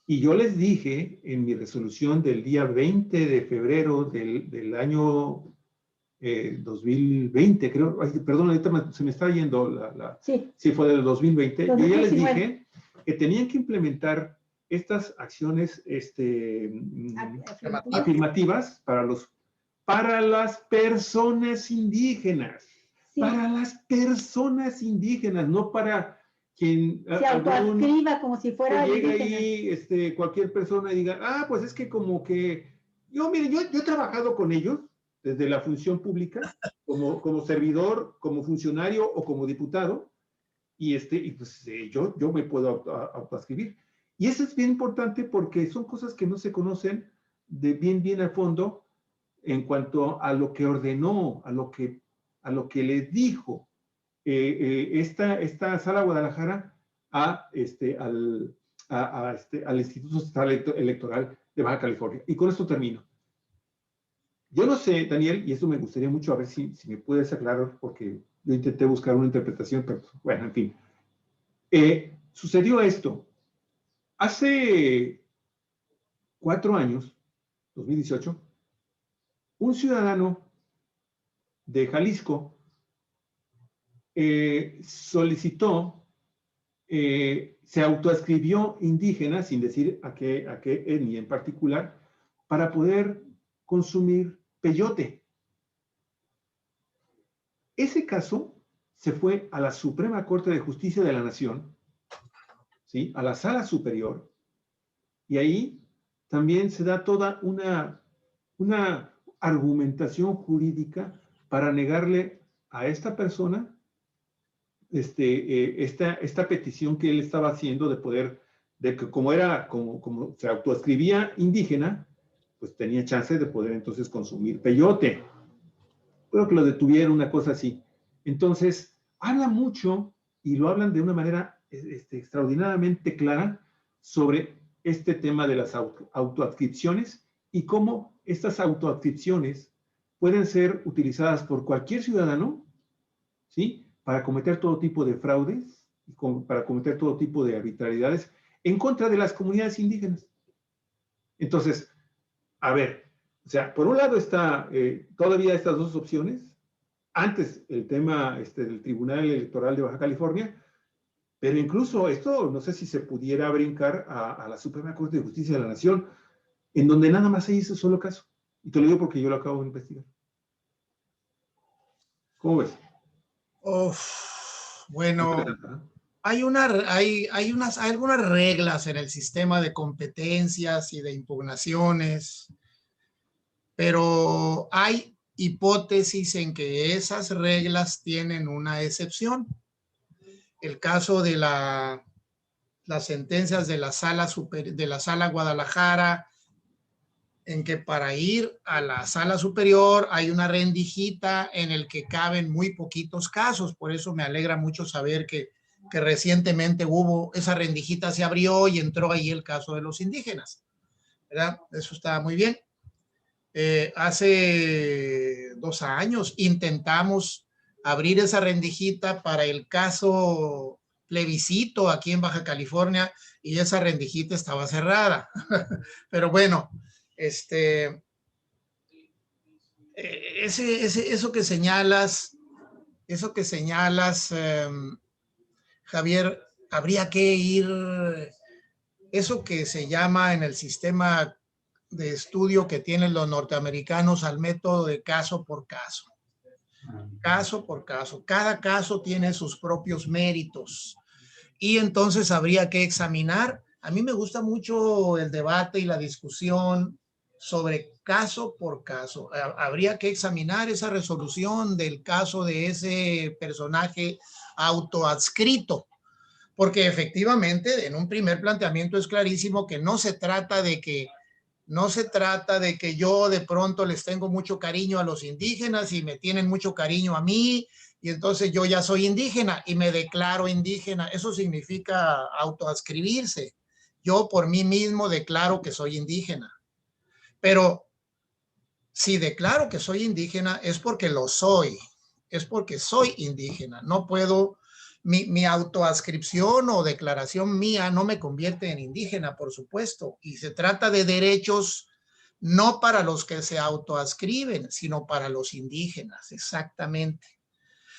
y yo les dije en mi resolución del día 20 de febrero del año 2020, creo, ay, perdón, ahorita se me está yendo sí, fue del 2020, yo ya les dije que tenían que implementar estas acciones afirmativas para las personas indígenas, sí. Para las personas indígenas, no para quien se autoadscriba como si fuera que llega ahí cualquier persona y diga, pues es que como que mire, yo he trabajado con ellos desde la función pública, como servidor, como funcionario o como diputado, y pues yo me puedo autoadscribir. Y eso es bien importante porque son cosas que no se conocen de bien a fondo en cuanto a lo que ordenó, a lo que le dijo esta Sala Guadalajara al Instituto Estatal Electoral de Baja California. Y con esto termino. Yo no sé, Daniel, y eso me gustaría mucho, a ver si me puedes aclarar, porque yo intenté buscar una interpretación, pero bueno, en fin. Sucedió esto. Hace 4 años, 2018, un ciudadano de Jalisco solicitó, se autoadscribió indígena, sin decir a qué etnia en particular, para poder consumir peyote. Ese caso se fue a la Suprema Corte de Justicia de la Nación, ¿sí? A la Sala Superior, y ahí también se da toda una argumentación jurídica para negarle a esta persona esta petición que él estaba haciendo de que como se autoadscribía indígena, pues tenía chance de poder entonces consumir peyote. Creo que lo detuvieron, una cosa así. Entonces, habla mucho, y lo hablan de una manera extraordinariamente clara, sobre este tema de las autoadscripciones y cómo estas autoadscripciones pueden ser utilizadas por cualquier ciudadano, ¿sí? Para cometer todo tipo de fraudes, para cometer todo tipo de arbitrariedades en contra de las comunidades indígenas. Entonces, a ver, o sea, por un lado está todavía estas 2 opciones, antes el tema del Tribunal Electoral de Baja California, pero incluso esto no sé si se pudiera brincar a la Suprema Corte de Justicia de la Nación, en donde nada más se hizo solo caso. Y te lo digo porque yo lo acabo de investigar. ¿Cómo ves? Bueno, hay algunas reglas en el sistema de competencias y de impugnaciones, pero hay hipótesis en que esas reglas tienen una excepción. El caso de las sentencias de la sala Guadalajara, en que para ir a la sala superior hay una rendijita en el que caben muy poquitos casos. Por eso me alegra mucho saber que recientemente esa rendijita se abrió y entró ahí el caso de los indígenas, ¿verdad? Eso está muy bien. Hace 2 años intentamos abrir esa rendijita para el caso plebiscito aquí en Baja California y esa rendijita estaba cerrada. Pero bueno, eso que señalas, Javier, habría que ir, eso que se llama en el sistema de estudio que tienen los norteamericanos al método de caso por caso. Caso por caso. Cada caso tiene sus propios méritos. Y entonces habría que examinar. A mí me gusta mucho el debate y la discusión sobre caso por caso. Habría que examinar esa resolución del caso de ese personaje autoadscrito, porque efectivamente en un primer planteamiento es clarísimo que no se trata de que yo de pronto les tengo mucho cariño a los indígenas y me tienen mucho cariño a mí y entonces yo ya soy indígena y me declaro indígena. Eso significa autoadscribirse. Yo por mí mismo declaro que soy indígena. Pero si declaro que soy indígena es porque lo soy, es porque soy indígena. No puedo, mi autoadscripción o declaración mía no me convierte en indígena, por supuesto. Y se trata de derechos no para los que se autoadscriben, sino para los indígenas, exactamente.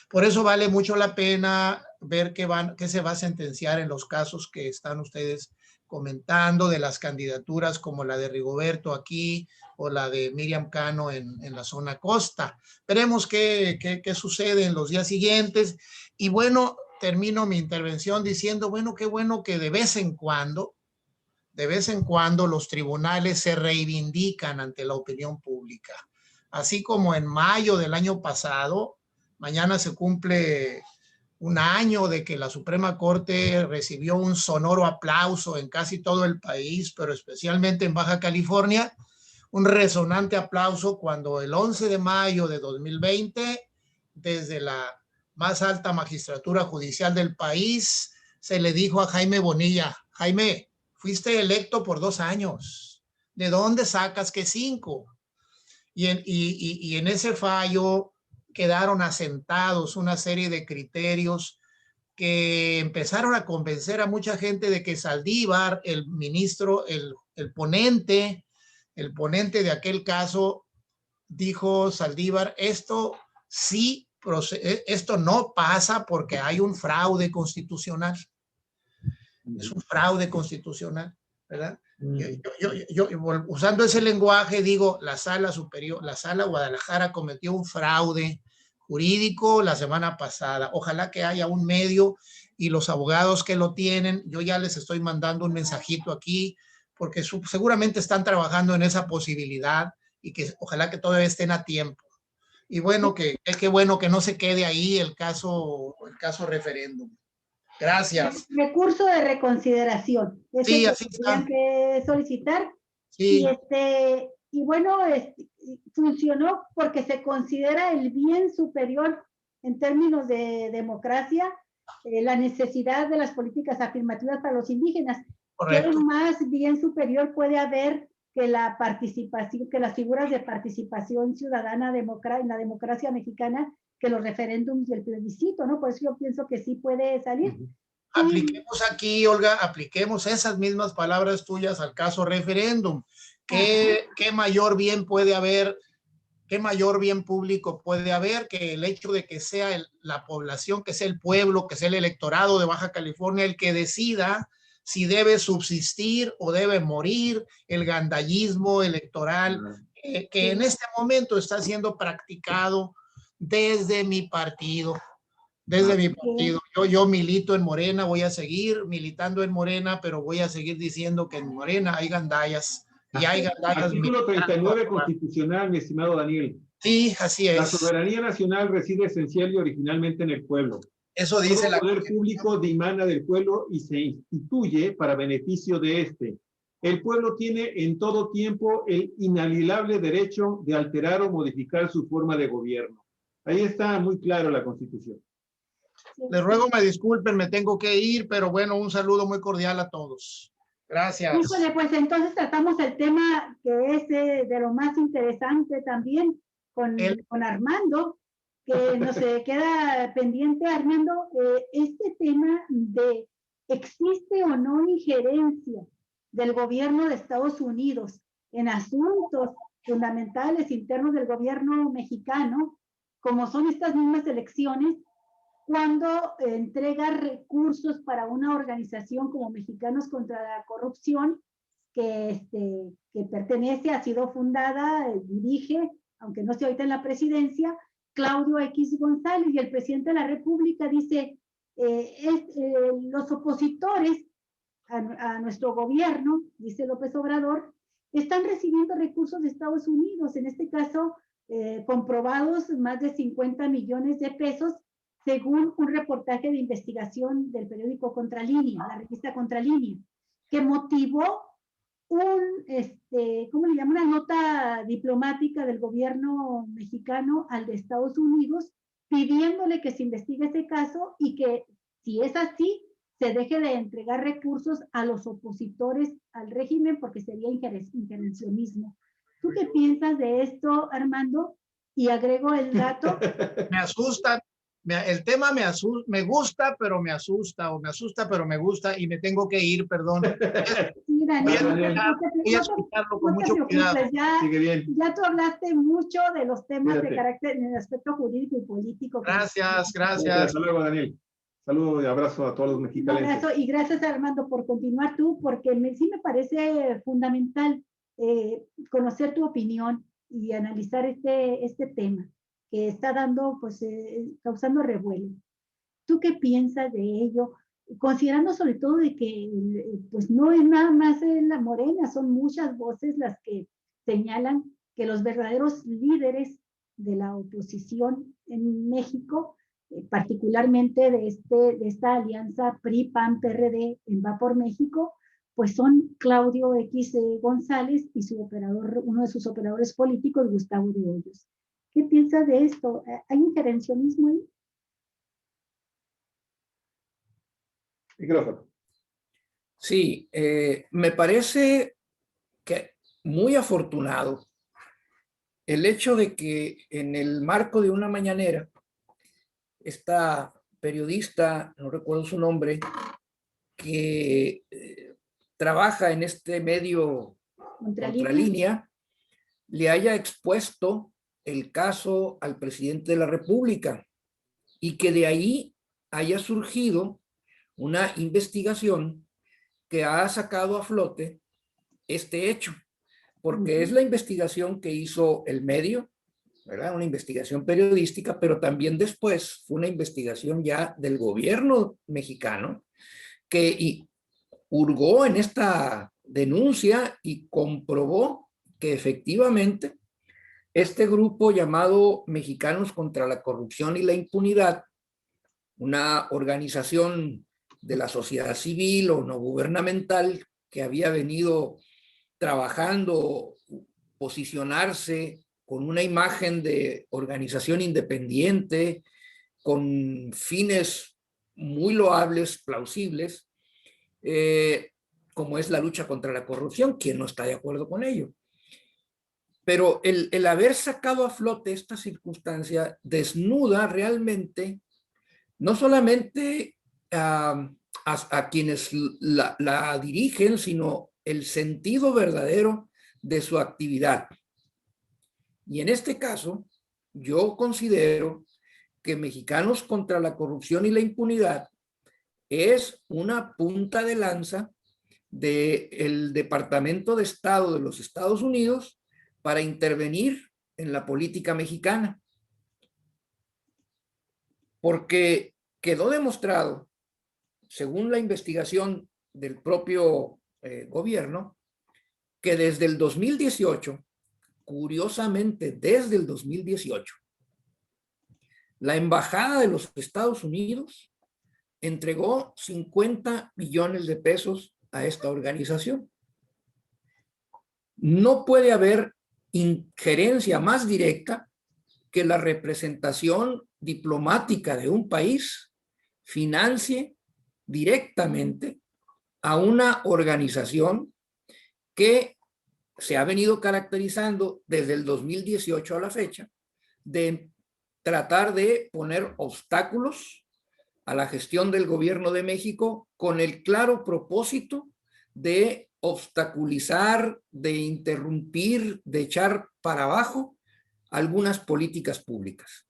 Por eso vale mucho la pena ver qué se va a sentenciar en los casos que están ustedes comentando, de las candidaturas como la de Rigoberto aquí o la de Miriam Cano en la zona costa. Veremos qué sucede en los días siguientes. Y bueno, termino mi intervención diciendo, bueno, qué bueno que de vez en cuando los tribunales se reivindican ante la opinión pública. Así como en mayo del año pasado, mañana se cumple 1 año de que la Suprema Corte recibió un sonoro aplauso en casi todo el país, pero especialmente en Baja California, un resonante aplauso cuando el 11 de mayo de 2020, desde la más alta magistratura judicial del país, se le dijo a Jaime Bonilla, Jaime, fuiste electo por 2 años, ¿de dónde sacas que 5? Y en ese fallo quedaron asentados una serie de criterios que empezaron a convencer a mucha gente de que Saldívar, el ministro, el ponente de aquel caso, dijo Saldívar, esto no pasa porque hay un fraude constitucional. Es un fraude constitucional, ¿verdad? Yo usando ese lenguaje digo, la sala Guadalajara cometió un fraude jurídico la semana pasada. Ojalá que haya un medio y los abogados que lo tienen, yo ya les estoy mandando un mensajito aquí porque seguramente están trabajando en esa posibilidad y que ojalá que todavía estén a tiempo. Y bueno, qué bueno que no se quede ahí el caso referéndum. Gracias. Recurso de reconsideración. Sí, así está. Que solicitar. Sí. Y bueno, funcionó porque se considera el bien superior en términos de democracia, la necesidad de las políticas afirmativas para los indígenas. Correcto. ¿Qué más bien superior puede haber que la participación, que las figuras de participación ciudadana en la democracia mexicana, que los referéndums y el plebiscito, ¿no? Por eso yo pienso que sí puede salir. Apliquemos aquí, Olga, apliquemos esas mismas palabras tuyas al caso referéndum. ¿Qué mayor bien puede haber ¿qué mayor bien público puede haber que el hecho de que sea la población, que sea el pueblo, que sea el electorado de Baja California el que decida si debe subsistir o debe morir el gandallismo electoral que en este momento está siendo practicado desde mi partido? Desde mi partido. Yo milito en Morena, voy a seguir militando en Morena, pero voy a seguir diciendo que en Morena hay gandallas. Y hay gandallas. Artículo 39 constitucional, mi estimado Daniel. Sí, así La es. soberanía nacional reside esencial y originalmente en el pueblo. Eso dice Todo poder público dimana del pueblo y se instituye para beneficio de este. El pueblo tiene en todo tiempo el inalienable derecho de alterar o modificar su forma de gobierno. Ahí está muy claro la Constitución. Les ruego me disculpen, me tengo que ir, pero bueno, un saludo muy cordial a todos. Gracias. Híjole, pues entonces tratamos el tema que es de lo más interesante también con Armando, que nos queda pendiente, Armando, este tema de ¿existe o no injerencia del gobierno de Estados Unidos en asuntos fundamentales internos del gobierno mexicano, como son estas mismas elecciones, cuando entrega recursos para una organización como Mexicanos contra la Corrupción, que pertenece, ha sido fundada, dirige, aunque no esté ahorita en la presidencia, Claudio X González, y el presidente de la República dice, los opositores a nuestro gobierno, dice López Obrador, están recibiendo recursos de Estados Unidos, en este caso, comprobados más de 50 millones de pesos, según un reportaje de investigación del periódico Contralínea, la revista Contralínea, que motivó ¿cómo le llaman? Una nota diplomática del gobierno mexicano al de Estados Unidos, pidiéndole que se investigue ese caso y que, si es así, se deje de entregar recursos a los opositores al régimen porque sería intervencionismo. ¿Tú qué piensas de esto, Armando? Y agrego el dato. Me asusta. El tema me gusta, pero me asusta, o me asusta, pero me gusta, y me tengo que ir, perdón. Sí, Daniel, voy a escucharlo con mucho cuidado. Ya tú hablaste mucho de los temas de carácter, en el aspecto jurídico y político. Gracias. Hasta luego, Daniel. Saludo y abrazo a todos los mexicanos. Un abrazo y gracias, Armando, por continuar tú, porque sí me parece fundamental conocer tu opinión y analizar este tema que está dando, pues, causando revuelo. ¿Tú qué piensas de ello? Considerando sobre todo de que, pues, no es nada más en la Morena, son muchas voces las que señalan que los verdaderos líderes de la oposición en México, particularmente de esta alianza PRI-PAN-PRD en Va por México, pues son Claudio X González y su operador, uno de sus operadores políticos, Gustavo de Hoyos. ¿Qué piensas de esto? ¿Hay intervencionismo ahí? Micrófono. Sí, me parece que muy afortunado el hecho de que en el marco de una mañanera, esta periodista, no recuerdo su nombre, que trabaja en este medio Contralínea, le haya expuesto el caso al presidente de la República y que de ahí haya surgido una investigación que ha sacado a flote este hecho, porque es la investigación que hizo el medio, ¿verdad? Una investigación periodística, pero también después fue una investigación ya del gobierno mexicano que hurgó en esta denuncia y comprobó que efectivamente este grupo llamado Mexicanos contra la Corrupción y la Impunidad, una organización de la sociedad civil o no gubernamental que había venido trabajando, posicionarse con una imagen de organización independiente, con fines muy loables, plausibles, como es la lucha contra la corrupción. ¿Quién no está de acuerdo con ello? Pero el haber sacado a flote esta circunstancia desnuda realmente no solamente a quienes la dirigen, sino el sentido verdadero de su actividad. Y en este caso, yo considero que Mexicanos contra la Corrupción y la Impunidad es una punta de lanza del Departamento de Estado de los Estados Unidos para intervenir en la política mexicana. Porque quedó demostrado, según la investigación del propio gobierno, que desde el 2018, curiosamente desde el 2018, la Embajada de los Estados Unidos entregó 50 millones de pesos a esta organización. No puede haber injerencia más directa que la representación diplomática de un país financie directamente a una organización que se ha venido caracterizando desde el 2018 a la fecha de tratar de poner obstáculos a la gestión del gobierno de México con el claro propósito de obstaculizar, de interrumpir, de echar para abajo algunas políticas públicas.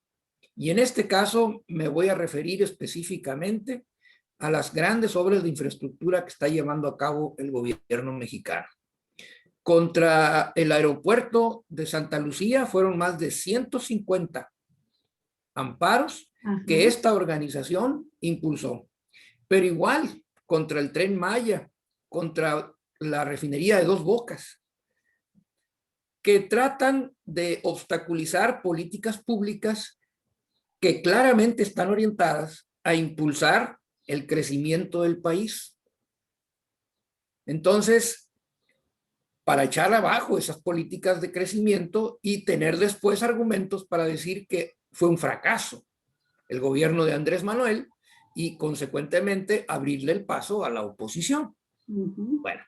Y en este caso me voy a referir específicamente a las grandes obras de infraestructura que está llevando a cabo el gobierno mexicano. Contra el aeropuerto de Santa Lucía fueron más de 150 amparos que esta organización impulsó. Pero igual contra el Tren Maya, contra la refinería de Dos Bocas, que tratan de obstaculizar políticas públicas que claramente están orientadas a impulsar el crecimiento del país. Entonces, para echar abajo esas políticas de crecimiento y tener después argumentos para decir que fue un fracaso el gobierno de Andrés Manuel y consecuentemente abrirle el paso a la oposición. Bueno,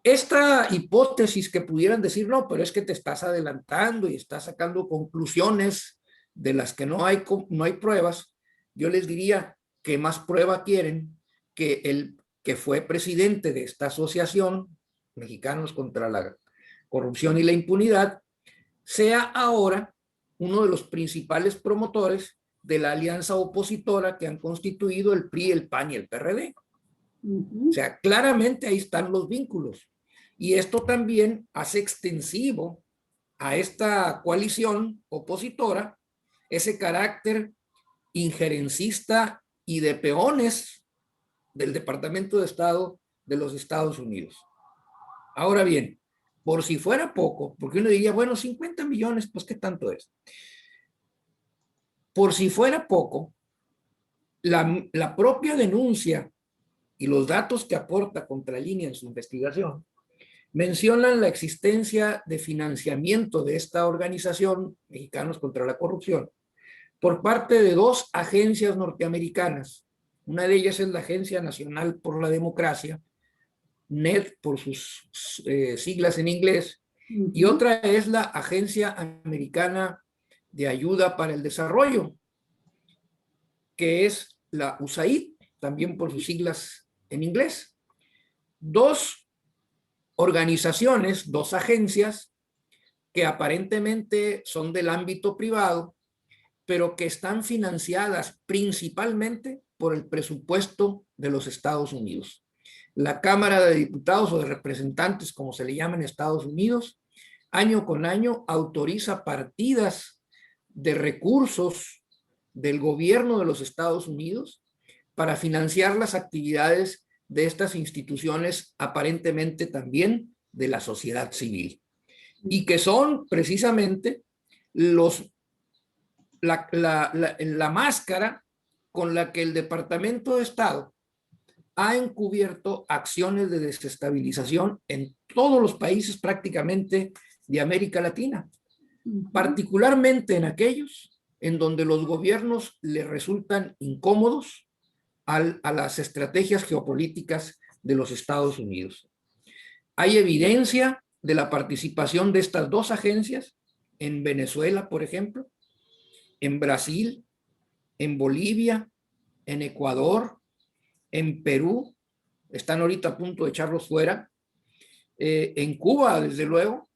esta hipótesis que pudieran decir, no, pero es que te estás adelantando y estás sacando conclusiones de las que no hay pruebas, yo les diría, ¿qué más prueba quieren que el que fue presidente de esta asociación, Mexicanos contra la Corrupción y la Impunidad, sea ahora uno de los principales promotores de la alianza opositora que han constituido el PRI, el PAN y el PRD? O sea, claramente ahí están los vínculos. Y esto también hace extensivo a esta coalición opositora ese carácter injerencista y de peones del Departamento de Estado de los Estados Unidos. Ahora bien, por si fuera poco, porque uno diría, bueno, 50 millones, pues ¿qué tanto es? Por si fuera poco, la propia denuncia y los datos que aporta Contralínea en su investigación mencionan la existencia de financiamiento de esta organización, Mexicanos contra la Corrupción, por parte de dos agencias norteamericanas. Una de ellas es la Agencia Nacional por la Democracia, NED por sus siglas en inglés, y otra es la Agencia Americana de Ayuda para el Desarrollo, que es la USAID, también por sus siglas en inglés. Dos organizaciones, dos agencias que aparentemente son del ámbito privado, pero que están financiadas principalmente por el presupuesto de los Estados Unidos. La Cámara de Diputados o de Representantes, como se le llama en Estados Unidos, año con año autoriza partidas de recursos del gobierno de los Estados Unidos para financiar las actividades de estas instituciones aparentemente también de la sociedad civil, y que son precisamente la máscara con la que el Departamento de Estado ha encubierto acciones de desestabilización en todos los países prácticamente de América Latina, particularmente en aquellos en donde los gobiernos le resultan incómodos a las estrategias geopolíticas de los Estados Unidos. Hay evidencia de la participación de estas dos agencias en Venezuela, por ejemplo, en Brasil, en Bolivia, en Ecuador, en Perú, están ahorita a punto de echarlos fuera, en Cuba, desde luego,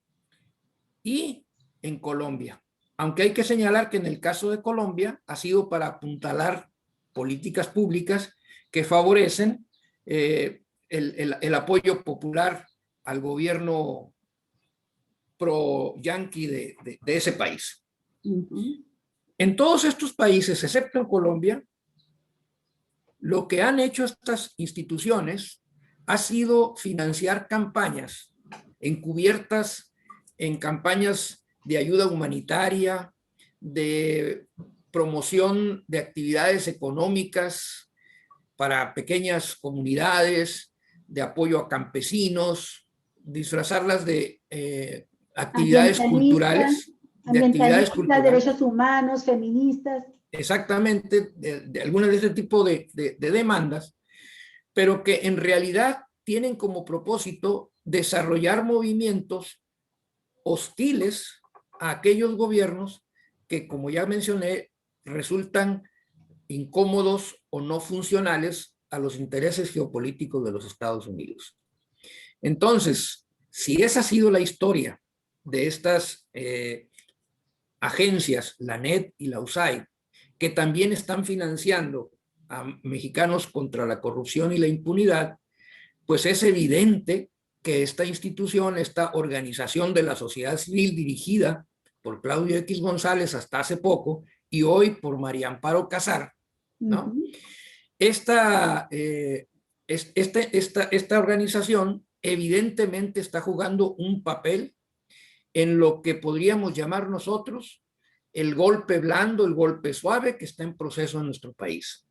y en Colombia. Aunque hay que señalar que en el caso de Colombia ha sido para apuntalar políticas públicas que favorecen el apoyo popular al gobierno pro-yanqui de ese país. En todos estos países, excepto en Colombia, lo que han hecho estas instituciones ha sido financiar campañas encubiertas en campañas de ayuda humanitaria, de promoción de actividades económicas para pequeñas comunidades, de apoyo a campesinos, disfrazarlas de actividades culturales. Ambientalistas, derechos humanos, feministas. Exactamente, de algunas de ese tipo de demandas, pero que en realidad tienen como propósito desarrollar movimientos hostiles a aquellos gobiernos que, como ya mencioné, resultan incómodos o no funcionales a los intereses geopolíticos de los Estados Unidos. Entonces, si esa ha sido la historia de estas agencias, la NED y la USAID, que también están financiando a mexicanos contra la corrupción y la impunidad, pues es evidente que esta institución, esta organización de la sociedad civil dirigida por Claudio X González hasta hace poco y hoy por María Amparo Casar, ¿no? Esta organización evidentemente está jugando un papel en lo que podríamos llamar nosotros el golpe blando, el golpe suave que está en proceso en nuestro país.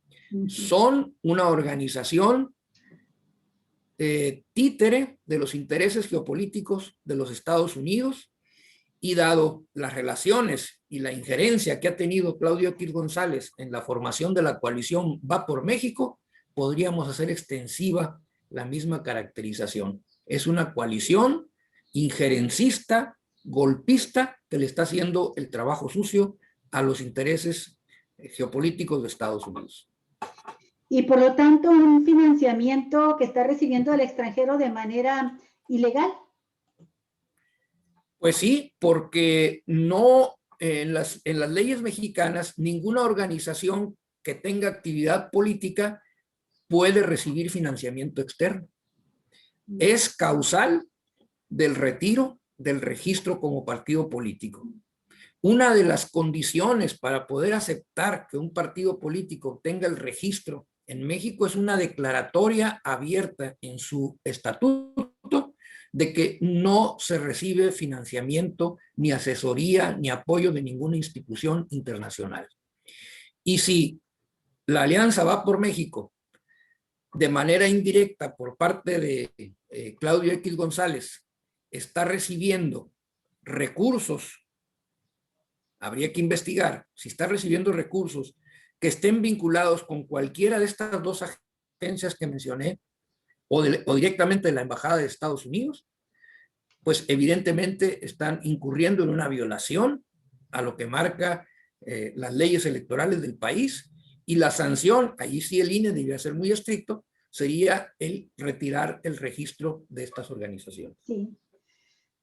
Son una organización títere de los intereses geopolíticos de los Estados Unidos, y dado las relaciones y la injerencia que ha tenido Claudio X González en la formación de la coalición Va por México, podríamos hacer extensiva la misma caracterización. Es una coalición injerencista, golpista, que le está haciendo el trabajo sucio a los intereses geopolíticos de Estados Unidos. Y por lo tanto, un financiamiento que está recibiendo el extranjero de manera ilegal. Pues sí, porque no en las leyes mexicanas ninguna organización que tenga actividad política puede recibir financiamiento externo. Es causal del retiro del registro como partido político. Una de las condiciones para poder aceptar que un partido político tenga el registro en México es una declaratoria abierta en su estatuto de que no se recibe financiamiento, ni asesoría, ni apoyo de ninguna institución internacional. Y si la Alianza Va por México, de manera indirecta por parte de Claudio X González, está recibiendo recursos, habría que investigar si está recibiendo recursos que estén vinculados con cualquiera de estas dos agencias que mencioné, o directamente de la Embajada de Estados Unidos, pues evidentemente están incurriendo en una violación a lo que marca las leyes electorales del país, y la sanción, ahí sí el INE debería ser muy estricto, sería el retirar el registro de estas organizaciones. Sí.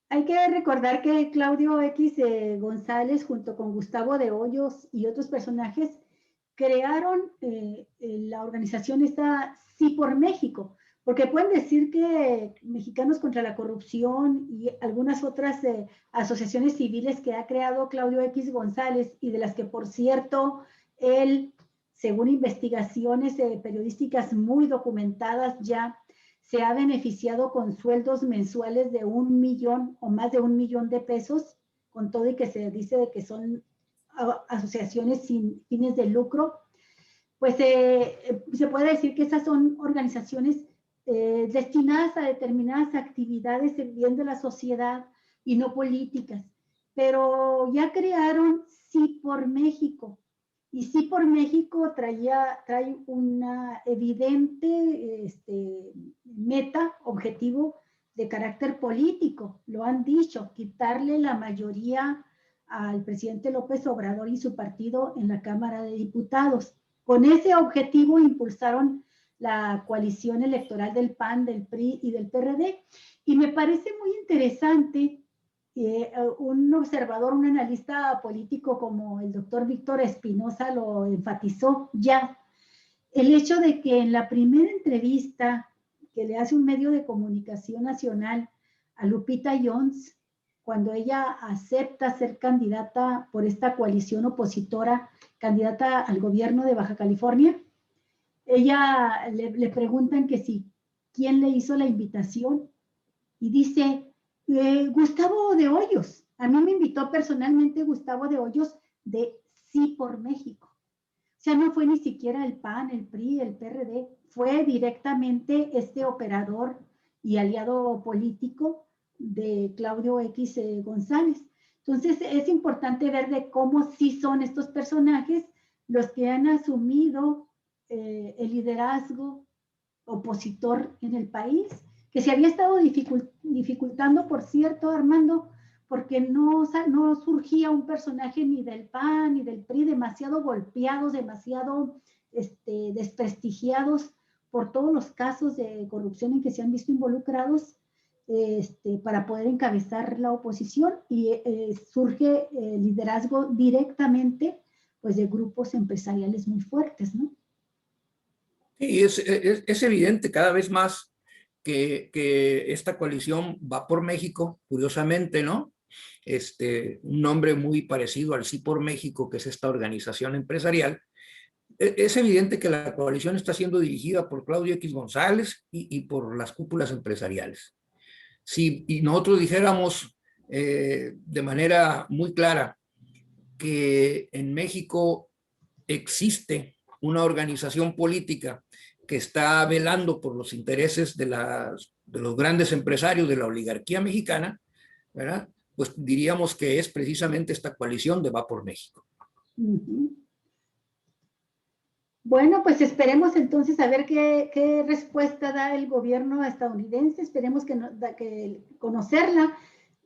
Hay que recordar que Claudio X González, junto con Gustavo de Hoyos y otros personajes, crearon la organización esta Sí por México, porque pueden decir que Mexicanos contra la Corrupción y algunas otras asociaciones civiles que ha creado Claudio X González, y de las que, por cierto, él, según investigaciones periodísticas muy documentadas ya, se ha beneficiado con sueldos mensuales de 1 millón o más de 1 millón de pesos, con todo y que se dice de que son asociaciones sin fines de lucro. Pues se puede decir que esas son organizaciones destinadas a determinadas actividades en bien de la sociedad y no políticas. Pero ya crearon Sí por México. Y Sí por México trae una evidente meta, objetivo de carácter político. Lo han dicho, quitarle la mayoría al presidente López Obrador y su partido en la Cámara de Diputados. Con ese objetivo impulsaron la coalición electoral del PAN, del PRI y del PRD. Y me parece muy interesante un observador, un analista político como el doctor Víctor Espinosa lo enfatizó ya. El hecho de que en la primera entrevista que le hace un medio de comunicación nacional a Lupita Jones, cuando ella acepta ser candidata por esta coalición opositora, candidata al gobierno de Baja California, ella le preguntan que si, ¿quién le hizo la invitación? Y dice, Gustavo de Hoyos. A mí me invitó personalmente Gustavo de Hoyos de Sí por México. O sea, no fue ni siquiera el PAN, el PRI, el PRD, fue directamente este operador y aliado político de Claudio X González. Entonces, es importante ver de cómo sí son estos personajes los que han asumido el liderazgo opositor en el país, que se había estado dificultando, por cierto, Armando, porque no surgía un personaje ni del PAN ni del PRI demasiado golpeados, demasiado desprestigiados por todos los casos de corrupción en que se han visto involucrados para poder encabezar la oposición, y surge el liderazgo directamente pues de grupos empresariales muy fuertes, ¿no? Sí, es evidente cada vez más que esta coalición va por México, curiosamente, ¿no? Un nombre muy parecido al Sí por México, que es esta organización empresarial. Es evidente que la coalición está siendo dirigida por Claudio X González y por las cúpulas empresariales. Si nosotros dijéramos de manera muy clara que en México existe una organización política que está velando por los intereses de los grandes empresarios de la oligarquía mexicana, ¿verdad? Pues diríamos que es precisamente esta coalición de Va por México. Uh-huh. Bueno, pues esperemos entonces a ver qué respuesta da el gobierno estadounidense, esperemos que conocerla.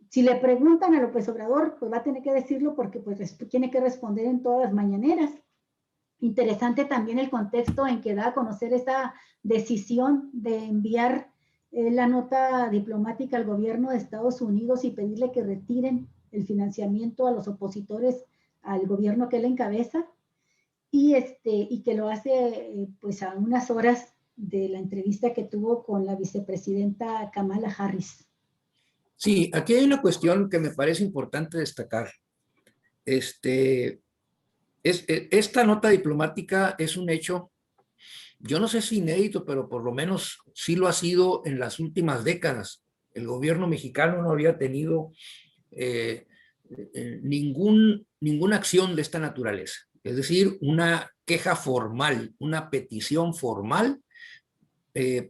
Si le preguntan a López Obrador, pues va a tener que decirlo porque pues tiene que responder en todas las mañaneras. Interesante también el contexto en que da a conocer esta decisión de enviar la nota diplomática al gobierno de Estados Unidos y pedirle que retiren el financiamiento a los opositores al gobierno que él encabeza, y que lo hace pues a unas horas de la entrevista que tuvo con la vicepresidenta Kamala Harris. Sí, aquí hay una cuestión que me parece importante destacar. Esta nota diplomática es un hecho, yo no sé si inédito, pero por lo menos sí lo ha sido en las últimas décadas. El gobierno mexicano no había tenido ninguna acción de esta naturaleza. Es decir, una queja formal, una petición formal,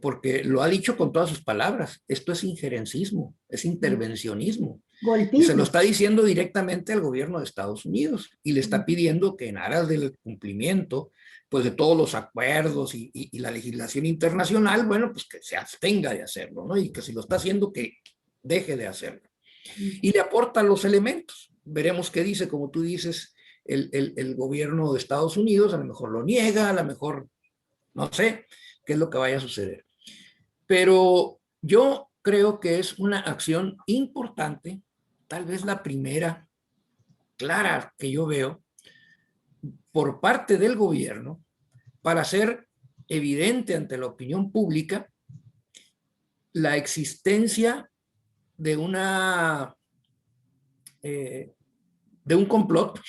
porque lo ha dicho con todas sus palabras. Esto es injerencismo, es intervencionismo. Golpismo. Y se lo está diciendo directamente al gobierno de Estados Unidos y le está pidiendo que en aras del cumplimiento pues, de todos los acuerdos y la legislación internacional, bueno, pues que se abstenga de hacerlo, ¿no? Y que si lo está haciendo, que deje de hacerlo. Y le aporta los elementos. Veremos qué dice, como tú dices, el gobierno de Estados Unidos, a lo mejor lo niega, a lo mejor no sé qué es lo que vaya a suceder. Pero yo creo que es una acción importante, tal vez la primera clara que yo veo por parte del gobierno para hacer evidente ante la opinión pública la existencia de un complot,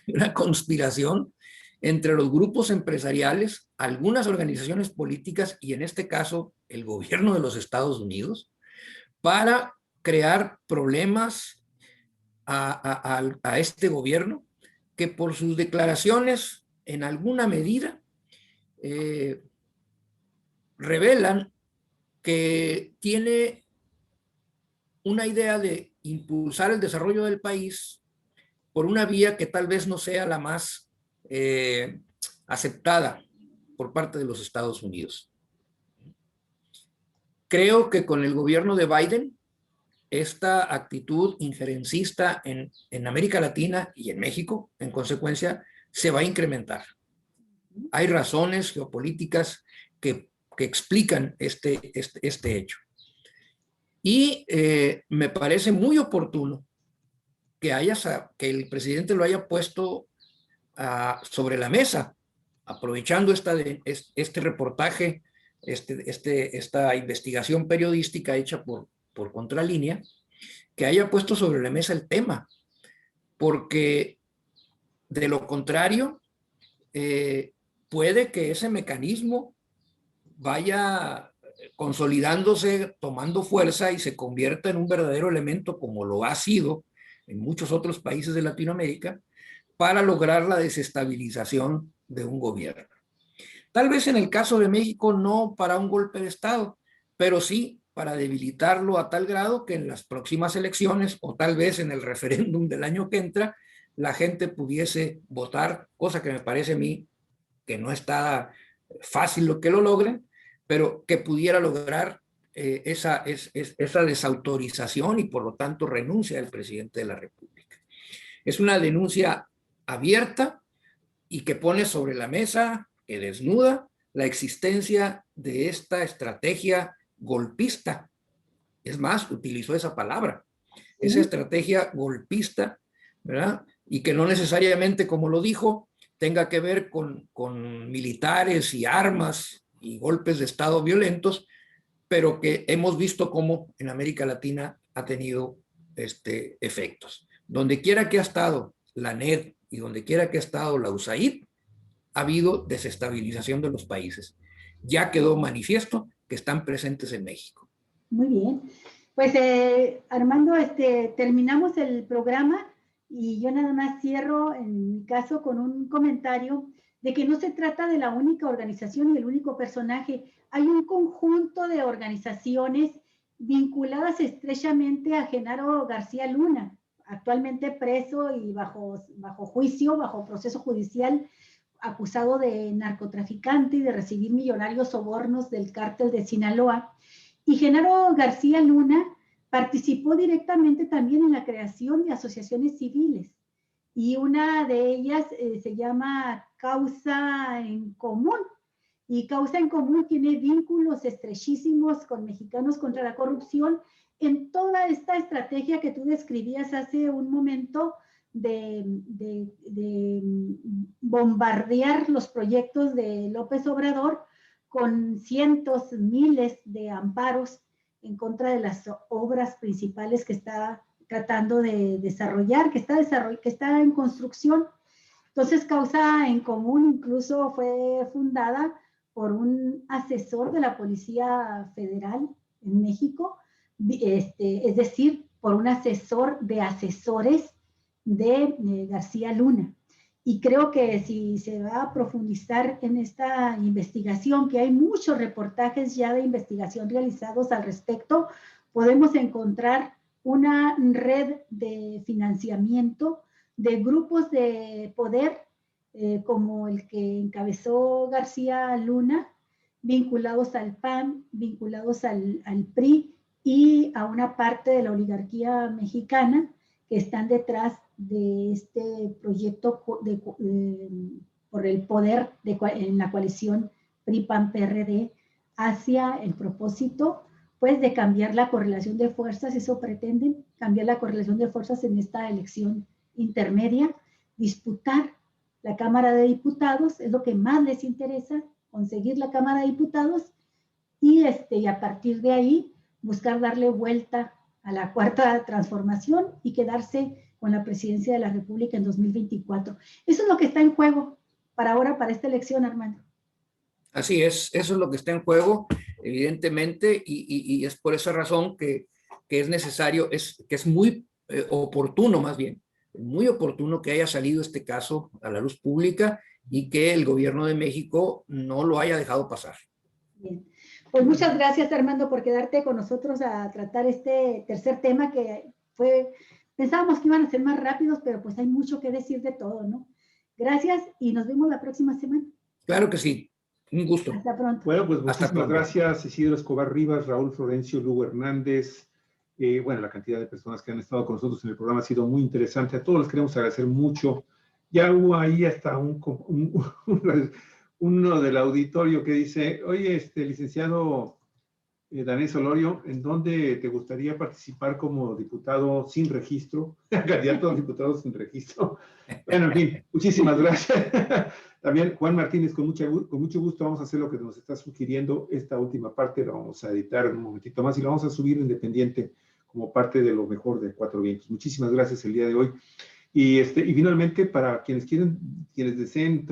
una conspiración entre los grupos empresariales, algunas organizaciones políticas y en este caso el gobierno de los Estados Unidos, para crear problemas a este gobierno que por sus declaraciones en alguna medida revelan que tiene una idea de impulsar el desarrollo del país por una vía que tal vez no sea la más aceptada por parte de los Estados Unidos. Creo que con el gobierno de Biden, esta actitud injerencista en América Latina y en México, en consecuencia, se va a incrementar. Hay razones geopolíticas que explican este hecho. Y me parece muy oportuno que el presidente lo haya puesto sobre la mesa, aprovechando este reportaje, esta investigación periodística hecha por Contralínea, que haya puesto sobre la mesa el tema, porque de lo contrario, puede que ese mecanismo vaya consolidándose, tomando fuerza y se convierta en un verdadero elemento, como lo ha sido en muchos otros países de Latinoamérica, para lograr la desestabilización de un gobierno. Tal vez en el caso de México no para un golpe de Estado, pero sí para debilitarlo a tal grado que en las próximas elecciones o tal vez en el referéndum del año que entra, la gente pudiese votar, cosa que me parece a mí que no está fácil lo que lo logren, pero que pudiera lograr esa desautorización y por lo tanto renuncia del presidente de la República. Es una denuncia abierta y que pone sobre la mesa, que desnuda la existencia de esta estrategia golpista. Es más, utilizó esa palabra, esa estrategia golpista, ¿verdad? Y que no necesariamente, como lo dijo, tenga que ver con militares y armas y golpes de Estado violentos, pero que hemos visto cómo en América Latina ha tenido efectos. Donde quiera que ha estado la NED y donde quiera que ha estado la USAID, ha habido desestabilización de los países. Ya quedó manifiesto que están presentes en México. Muy bien. Pues Armando, terminamos el programa y yo nada más cierro en mi caso con un comentario de que no se trata de la única organización y el único personaje. Hay un conjunto de organizaciones vinculadas estrechamente a Genaro García Luna, actualmente preso y bajo juicio, bajo proceso judicial, acusado de narcotraficante y de recibir millonarios sobornos del cártel de Sinaloa. Y Genaro García Luna participó directamente también en la creación de asociaciones civiles. Y una de ellas se llama Causa en Común. Y Causa en Común tiene vínculos estrechísimos con Mexicanos contra la Corrupción en toda esta estrategia que tú describías hace un momento de bombardear los proyectos de López Obrador con cientos, miles de amparos en contra de las obras principales que está tratando de desarrollar, que está en construcción. Entonces, Causa en Común incluso fue fundada por un asesor de la Policía Federal en México, es decir, por un asesor de asesores de García Luna. Y creo que si se va a profundizar en esta investigación, que hay muchos reportajes ya de investigación realizados al respecto, podemos encontrar una red de financiamiento de grupos de poder como el que encabezó García Luna, vinculados al PAN, vinculados al PRI y a una parte de la oligarquía mexicana que están detrás de este proyecto por el poder en la coalición PRI-PAN-PRD hacia el propósito pues de cambiar la correlación de fuerzas. Eso pretenden, cambiar la correlación de fuerzas en esta elección intermedia, disputar la Cámara de Diputados, es lo que más les interesa, conseguir la Cámara de Diputados y a partir de ahí buscar darle vuelta a la cuarta transformación y quedarse con la presidencia de la República en 2024. Eso es lo que está en juego para ahora, para esta elección, Armando. Así es, eso es lo que está en juego, evidentemente, y es por esa razón que es necesario, que es muy oportuno más bien, muy oportuno que haya salido este caso a la luz pública y que el gobierno de México no lo haya dejado pasar. Bien. Pues muchas gracias, Armando, por quedarte con nosotros a tratar este tercer tema que pensábamos que iban a ser más rápidos, pero pues hay mucho que decir de todo, ¿no? Gracias y nos vemos la próxima semana. Claro que sí, un gusto. Hasta pronto. Bueno, pues muchísimas gracias, Isidro Escobar Rivas, Raúl Florencio, Lugo Hernández. Bueno, la cantidad de personas que han estado con nosotros en el programa ha sido muy interesante. A todos les queremos agradecer mucho. Ya hubo ahí hasta uno del auditorio que dice, oye, licenciado Danés Solorio, ¿en dónde te gustaría participar como diputado sin registro? Candidato a diputado sin registro. Bueno, en fin, muchísimas gracias. También Juan Martínez, con mucho gusto vamos a hacer lo que nos está sugiriendo. Esta última parte la vamos a editar en un momentito más y la vamos a subir independiente como parte de lo mejor de Cuatro Vientos. Muchísimas gracias el día de hoy. Y finalmente, para quienes deseen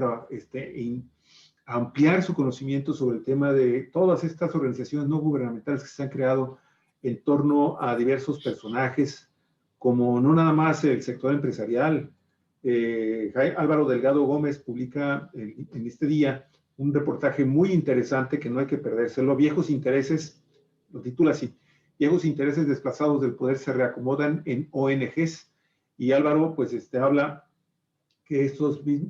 ampliar su conocimiento sobre el tema de todas estas organizaciones no gubernamentales que se han creado en torno a diversos personajes, como no nada más el sector empresarial. Álvaro Delgado Gómez publica en este día un reportaje muy interesante que no hay que perdérselo. Viejos intereses, lo titula así, viejos intereses desplazados del poder se reacomodan en ONGs. Y Álvaro, pues, habla que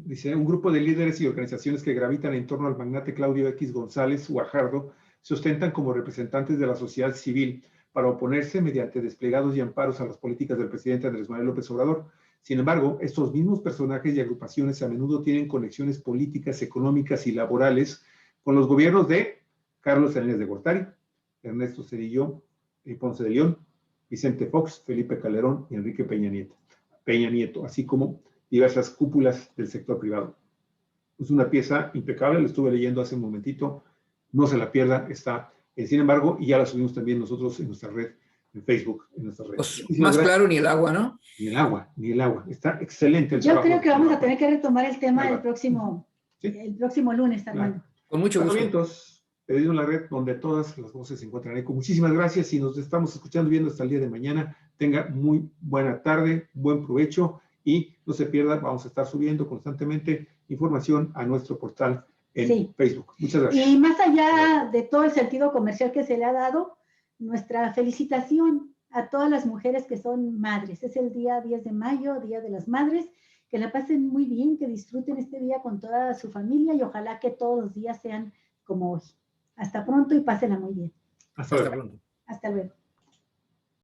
dice, un grupo de líderes y organizaciones que gravitan en torno al magnate Claudio X González Guajardo se ostentan como representantes de la sociedad civil para oponerse mediante desplegados y amparos a las políticas del presidente Andrés Manuel López Obrador. Sin embargo, estos mismos personajes y agrupaciones a menudo tienen conexiones políticas, económicas y laborales con los gobiernos de Carlos Salinas de Gortari, Ernesto Zedillo y Ponce de León, Vicente Fox, Felipe Calderón y Enrique Peña Nieto, así como diversas cúpulas del sector privado. Es una pieza impecable, lo estuve leyendo hace un momentito, no se la pierda, está, sin embargo, y ya la subimos también nosotros en nuestra red, en Facebook, en nuestra red. Pues, más claro ni el agua, ¿no? Ni el agua, está excelente el Yo trabajo. Creo que vamos a tener que retomar el tema Claro. el próximo lunes, Armando. Claro. Con mucho gusto. Vientos, pedido en la red donde todas las voces se encuentran eco. Muchísimas gracias y nos estamos escuchando, viendo hasta el día de mañana. Tenga muy buena tarde, buen provecho. Y no se pierda, vamos a estar subiendo constantemente información a nuestro portal en Facebook. Muchas gracias. Y más allá de todo el sentido comercial que se le ha dado, nuestra felicitación a todas las mujeres que son madres. Es el día 10 de mayo, Día de las Madres. Que la pasen muy bien, que disfruten este día con toda su familia y ojalá que todos los días sean como hoy. Hasta pronto y pásenla muy bien. Hasta luego. Hasta luego.